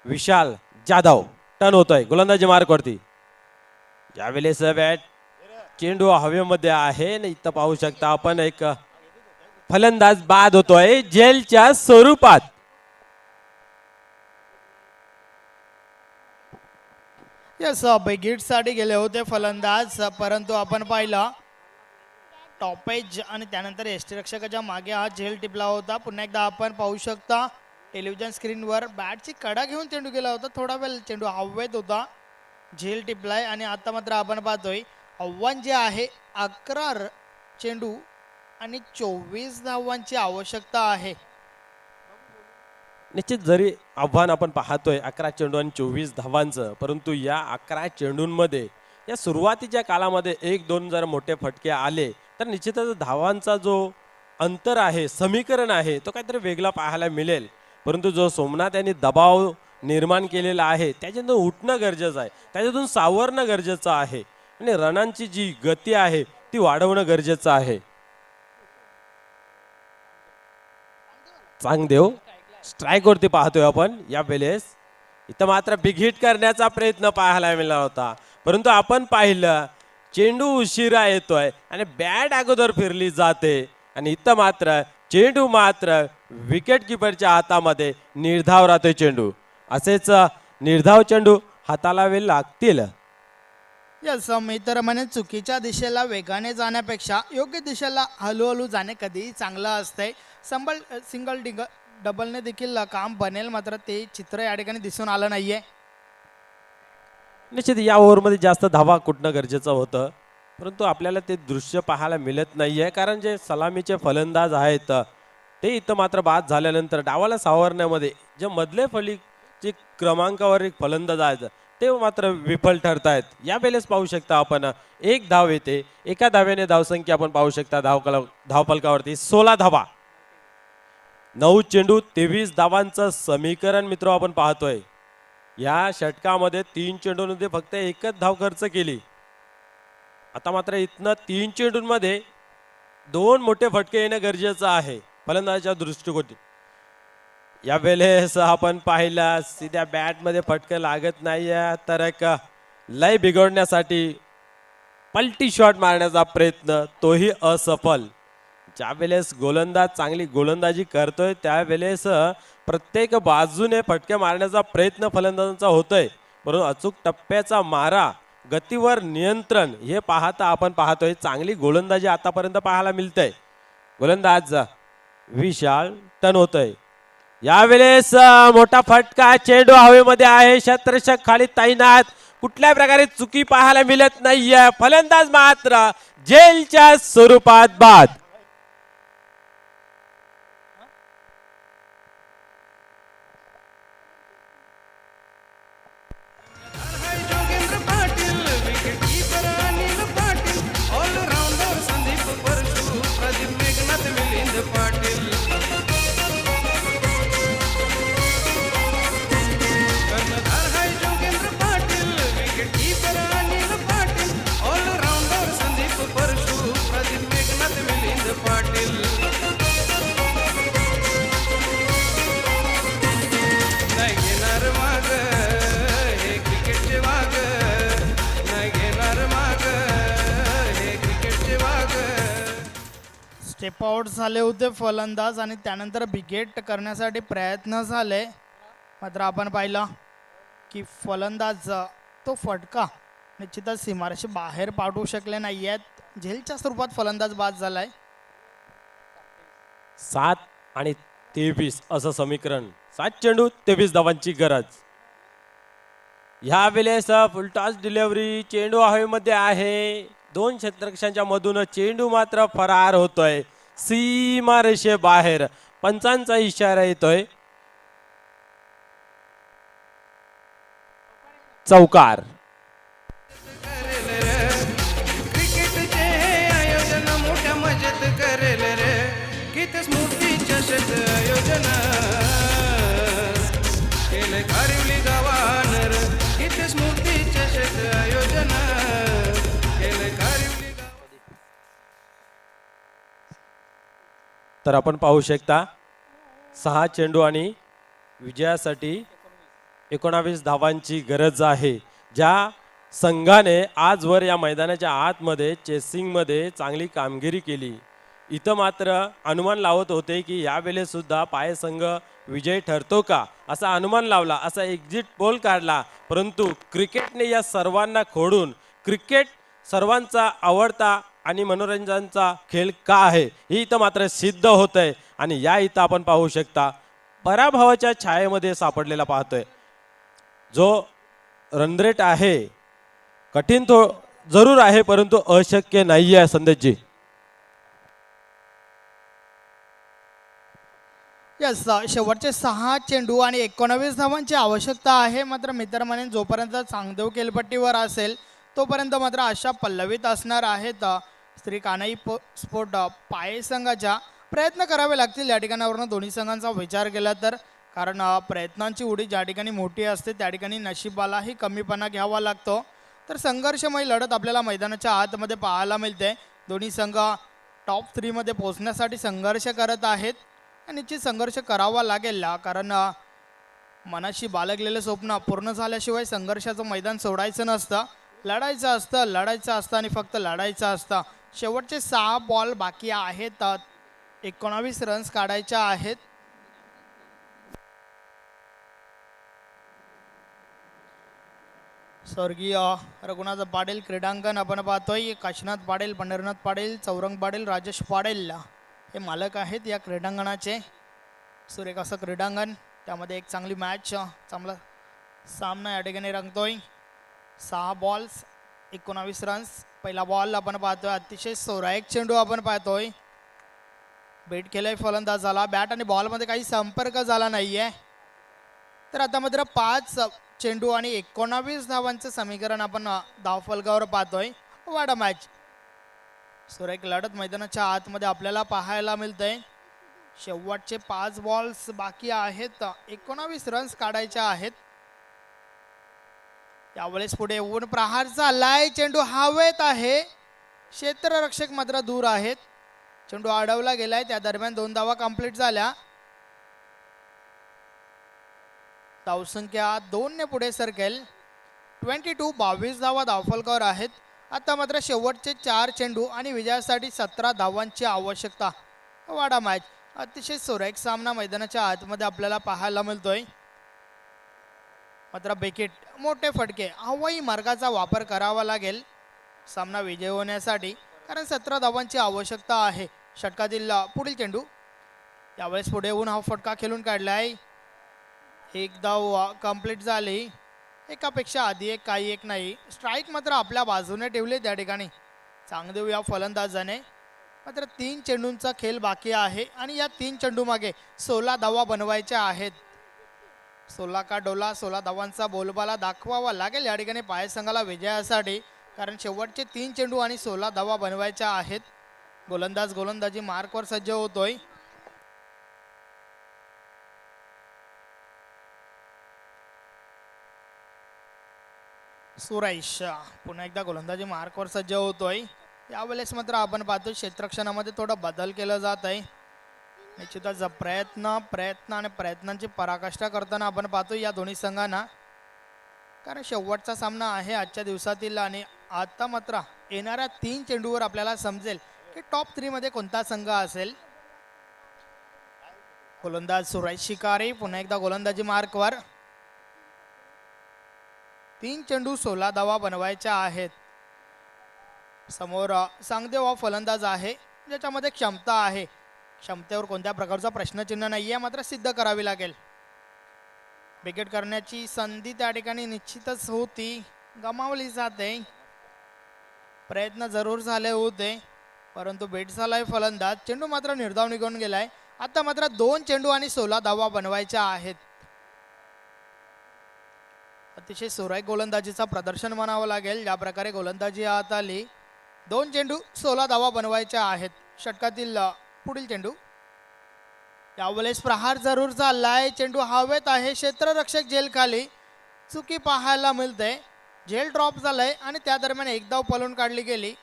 विशाल जाधव टर्न होतोय गोलंदाजी मार्कवरती. यावेळेस बॅट चेंडू हवेमध्ये आहे आणि इथं पाहू शकता आपण एक फलंदाज बाद होतोय जेलच्या स्वरूपात. यस बिगिटसाठी गेले होते फलंदाज, परंतु आपण पाहिलं टॉपेज आणि त्यानंतर यष्टीरक्षकाच्या मागे हा झेल टिपला होता. पुन्हा एकदा आपण पाहू शकता टेलिव्हिजन स्क्रीनवर बॅटची कडा घेऊन चेंडू गेला होता. थोडा वेळ चेंडू हवेत होता, झेल टिपलाय आणि आता मात्र आपण पाहतोय आव्हान जे आहे 11 चेंडू आणि 24 धावांची आवश्यकता आहे. निश्चित जरी आव्हान आपण पाहतोय 11 चेंडू आणि 24 धावांचं, परंतु या 11 चेंडूंमध्ये या सुरुवातीच्या कालामध्ये 1-2 जर मोठे फटके आले तर निश्चितच धावांचा जो अंतर आहे, समीकरण आहे, तो काहीतरी वेगळा पाहायला मिळेल. परंतु जो सोमनाथ यांनी दबाव निर्माण केलेला आहे त्याच्यातून उठणं गरजेचं आहे, त्याच्यातून सावरणं गरजेचं आहे आणि रनांची जी गती आहे ती वाढवणं गरजेचं आहे. चांगदेव स्ट्राईक वरती पाहतोय आपण. या वेळेस इथं मात्र बिग हिट करण्याचा प्रयत्न पाहायला मिळाला होता, परंतु आपण पाहिलं चेंडू उशिरा येतोय आणि बॅट अगोदर फिरली जाते आणि इथं मात्र चेंडू मात्र विकेट किपरच्या हातामध्ये निर्धाव राहतोय. चेंडू असेच निर्धाव चेंडू हाताला वेळ लागतील. यस मी तर म्हणे चुकीच्या दिशेला वेगाने जाण्यापेक्षा योग्य दिशेला हळूहळू जाणे कधीही चांगलं असतंय. सिंगल डबलने देखील काम बनेल, मात्र ते चित्र या ठिकाणी दिसून आलं नाहीये. निश्चित या ओव्हरमध्ये जास्त धावा कुठणं गरजेचं होतं, परंतु आपल्याला ते दृश्य पाहायला मिळत नाहीये. कारण जे सलामीचे फलंदाज आहेत ते इथं मात्र बाद झाल्यानंतर डावाला सावरण्यामध्ये जे मधले फली जे क्रमांकावर एक फलंदाज आहेत ते मात्र विफल ठरतायत. यावेळेस पाहू शकता आपण एक धाव येते. एका धावेने धावसंख्या आपण पाहू शकता धावफलकावरती 16 धावा. 9 चेंडू 23 धावांचं समीकरण मित्र आपण पाहतोय. या षटकामध्ये 3 चेंडूंमध्ये फक्त एकच धाव खर्च केली. आता मात्र इथनं 3 चेंडूंमध्ये 2 मोठे फटके येणं गरजेचं आहे फलंदाजाच्या दृष्टिकोनी. यावेळेस आपण पाहिला सीध्या बॅटमध्ये फटकं लागत नाहीये तर एक लय बिघडण्यासाठी पलटी शॉट मारण्याचा प्रयत्न तोही असफल. ज्या वेळेस गोलंदाज चांगली गोलंदाजी करतोय त्यावेळेस प्रत्येक बाजूने फटके मारण्याचा प्रयत्न फलंदाजांचा होतोय, परंतु अचूक टप्प्याचा मारा, गतीवर नियंत्रण हे पाहता आपण पाहतोय चांगली गोलंदाजी आतापर्यंत पाहायला मिळते. गोलंदाज विशाल टन होतोय. यावेळेस मोठा फटका, चेंडू हवेमध्ये आहे, क्षेत्ररक्षक खाली तैनात, कुठल्या प्रकारे चुकी पाहायला मिळत नाहीये. फलंदाज मात्र जेलच्या स्वरूपात बाद. हाय जोगेंद्र पाटील, विकेटकीपर अनिल पाटील, ऑलराऊंडर संदीप परशु, प्रदीप मेघनाथ, मिलिंद पाटील. कर्णधार हाय जोगेंद्र पाटील, विकेटकीपर अनिल पाटील, ऑलराऊंडर संदीप परशु, प्रदीप मेघनाथ, मिलिंद पाटील. नाही घेणार माग हे क्रिकेटचे वाग, नाही घेणार माग हे क्रिकेटचे वाग. स्टेप आउट झाले होते फलंदाज आणि त्यानंतर बिगेट करण्यासाठी प्रयत्न झाले, मात्र आपण पाहिलं की फलंदाज तो फटका निश्चितच सीमारेषे बाहेर पाठवू शकले नाही आहेत. झेलच्या स्वरूपात फलंदाज बाद झालाय. 7 आणि 23 असं समीकरण. 7 चेंडू 23 धावांची गरज. ह्या वेळेस फुलटॉस डिलिव्हरी, चेंडू हवेमध्ये आहे, 2 क्षेत्ररक्षकांच्या मधून चेंडू मात्र फरार होतोय सीमा रेषे बाहेर. पंचांचा इशारा येतोय. चौकार. करेल रे क्रिकेटचे हे आयोजन मोठ्या मजेत करेल रे, किती स्मृती चषक आयोजन केले खारिवली गावान रे, किती स्मृती चषक आयोजन केले खारिवली गावान. तर आपण पाहू शकता 6 चेंडू आणि विजयासाठी 19 धावांची गरज आहे. ज्या संघाने आजवर या मैदानाच्या आतमध्ये चेसिंगमध्ये चांगली कामगिरी केली, इथं मात्र अनुमान लावत होते की यावेळेस सुद्धा पाय संघ विजय ठरतो का असा अनुमान लावला, असा एक्झिट पोल काढला, परंतु क्रिकेटने या सर्वांना खोडून क्रिकेट सर्वांचा आवडता आणि मनोरंजनाचा खेळ का आहे हे इथं मात्र सिद्ध होत आहे. आणि या इथं आपण पाहू शकता पराभवाच्या छायेमध्ये सापडलेला पाहतोय. जो रन रेट आहे कठीण तो जरूर आहे, परंतु अशक्य नाही आहे संदेशजी. यस, शेवटचे 6 चेंडू आणि 19 धावांची आवश्यकता आहे. मात्र मित्र म्हणेन जोपर्यंत चांगदेव केलपट्टीवर असेल तोपर्यंत मात्र अशा पल्लवीत असणार आहेत. श्री कान्हाई स्पोर्ट पाये संघाच्या प्रयत्न करावे लागतील या ठिकाणावरून दोन्ही संघांचा विचार केला तर, कारण प्रयत्नांची उडी ज्या ठिकाणी मोठी असते त्या ठिकाणी नशिबालाही कमीपणा घ्यावा लागतो. तर संघर्षमय लढत आपल्याला मैदानाच्या आतमध्ये पाहायला मिळते. दोन्ही संघ टॉप 3 मध्ये पोहोचण्यासाठी संघर्ष करत आहेत. निश्चित संघर्ष करावा लागेल, कारण मनाशी बाळगलेलं स्वप्न पूर्ण झाल्याशिवाय संघर्षाचं मैदान सोडायचं नसतं. लढायचं असतं आणि फक्त लढायचं असतं. शेवटचे 6 बॉल बाकी आहेत. 19 रन्स काढायच्या आहेत. स्वर्गीय रघुनाथ पाटील क्रीडांगण आपण पाहतोय. काशीनाथ पाटील, पंढरीनाथ पाटील, चौरंग पाटील, राजेश पाटील हे मालक आहेत या क्रीडांगणाचे. सुरेख असं क्रीडांगण, त्यामध्ये एक चांगली मॅच, चांगला सामना या ठिकाणी रंगतोय. 6 बॉल्स 19 रन्स. पहिला बॉल आपण पाहतोय, अतिशय सोरायक चेंडू आपण पाहतोय. बेट केलंय फलंदाजाला, बॅट आणि बॉलमध्ये काही संपर्क झाला नाहीये. तर आता मात्र 5 चेंडू आणि 19 धावांचं समीकरण आपण धावफलकावर पाहतोय. वाडा मॅच सुरेख लढत मैदानाच्या आतमध्ये आपल्याला पाहायला मिळतंय. शेवटचे 5 बॉल्स बाकी आहेत. 19 रन्स काढायच्या आहेत. यावेळेस पुढे येऊन प्रहार चाललाय. चेंडू हवेत आहे. क्षेत्ररक्षक मात्र दूर आहेत. चेंडू अडवला गेलाय. त्या दरम्यान 2 धावा कंप्लीट झाल्या. धावसंख्या 2 ने पुढे सरकेल. 22 धावा धावफलकावर आहेत. आता मात्र शेवटचे 4 चेंडू आणि विजयासाठी 17 धावांची आवश्यकता. वाडा मॅच अतिशय सुरेख सामना मैदानाच्या आतमध्ये आपल्याला पाहायला मिळतोय. मात्र बेकेट मोठे फटके हवाई मार्गाचा वापर करावा लागेल सामना विजय होण्यासाठी, कारण 17 धावांची आवश्यकता आहे. षटकातील पुढील चेंडू यावेळेस पुढे येऊन हा फटका खेळून काढलाय. एक धाव कंप्लीट झाली. एकापेक्षा आधी एक काही एक नाही. स्ट्राईक मात्र आपल्या बाजूने ठेवले त्या ठिकाणी चांगदेव या फलंदाजाने. मात्र 3 चेंडूंचा खेळ बाकी आहे आणि या 3 चेंडू मागे 16 धावा बनवायच्या आहेत. 16 का डोला 16 धावांचा बोलबाला दाखवावा लागेल या ठिकाणी पाय संघाला विजयासाठी, कारण शेवटचे 3 चेंडू आणि 16 धावा बनवायच्या आहेत. गोलंदाज गोलंदाजी मार्कवर सज्ज होतोय. सुरेश पुन्हा एकदा गोलंदाजी मार्कवर सज्ज होतोय. यावेळेस मात्र आपण पाहतो क्षेत्ररक्षणामध्ये थोडा बदल केला जात आहे. निश्चितच प्रयत्न आणि प्रयत्नांची पराकाष्ठा करताना आपण पाहतो या दोन्ही संघांना, कारण शेवटचा सामना आहे आजच्या दिवसातील. आणि आता मात्र येणाऱ्या 3 चेंडूवर आपल्याला समजेल की टॉप 3 मध्ये कोणता संघ असेल. गोलंदाज सुरेश शिकारी पुन्हा एकदा गोलंदाजी मार्कवर. 3 चेंडू 16 धावा बनवायच्या आहेत. समोर सांगदेव हा फलंदाज आहे ज्याच्यामध्ये क्षमता आहे. क्षमतेवर कोणत्या प्रकारचा प्रश्नचिन्ह नाही आहे, मात्र सिद्ध करावी लागेल. विकेट करण्याची संधी त्या ठिकाणी निश्चितच होती, गमावली जाते. प्रयत्न जरूर झाले होते परंतु बेट झालाय फलंदाज. चेंडू मात्र निर्धाव निघून गेलाय. आता मात्र 2 चेंडू आणि 16 धावा बनवायच्या आहेत. अतिशय सुरेख गोलंदाजीचा प्रदर्शन म्हणावं लागेल. ज्या प्रकारे गोलंदाजी हात आली. 2 चेंडू 16 धावा बनवायच्या आहेत. षटकातील पुढील चेंडू यावेळेस प्रहार जरूर चाललाय. चेंडू हवेत आहे. क्षेत्ररक्षक झेल खाली. चुकी पाहायला मिळते. झेल ड्रॉप झालाय आणि त्या दरम्यान एक धाव पळून काढली गेली.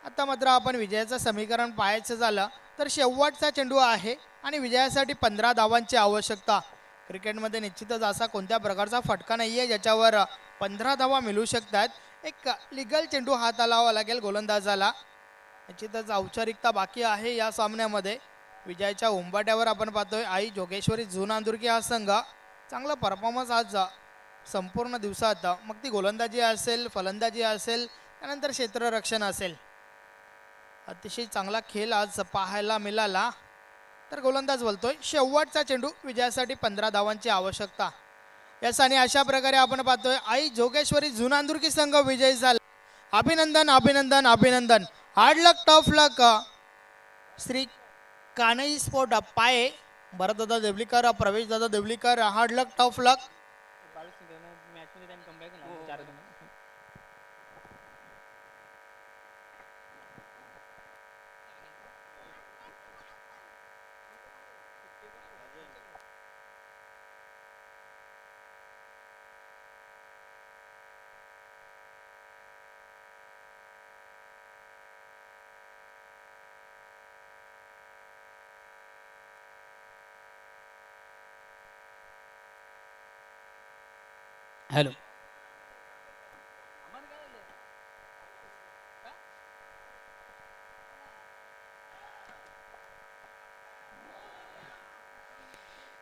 आता मात्र आपण विजयाचं समीकरण पाहायचं झालं तर शेवटचा चेंडू आहे आणि विजयासाठी 15 धावांची आवश्यकता. क्रिकेटमध्ये निश्चितच असा कोणत्या प्रकारचा फटका नाही आहे ज्याच्यावर 15 धावा मिळू शकतात. एक लिगल चेंडू हात लावावा लागेल गोलंदाजाला. निश्चितच औपचारिकता बाकी आहे या सामन्यामध्ये. विजयाच्या उंबाट्यावर आपण पाहतोय आई जोगेश्वरी जुनांदुर्गी हा संघ. चांगला परफॉर्मन्स आज संपूर्ण दिवसात, मग ती गोलंदाजी असेल, फलंदाजी असेल, त्यानंतर क्षेत्ररक्षण असेल, अतिशय चांगला खेळ आज पाहायला मिळाला. तर गोलंदाज बोलतोय शेवटचा चेंडू विजयासाठी 15 धावांची आवश्यकता. यस आणि अशा प्रकारे आपण पाहतोय आई जोगेश्वरी जुनांदुर्गी संघ विजयी झाला. अभिनंदन अभिनंदन अभिनंदन. हार्ड लक टफ लक श्री कानई स्पोर्ट पाये भरत दादा देवलीकर, प्रवेश दादा देवलीकर. हार्ड लक टफ लक. हॅलो.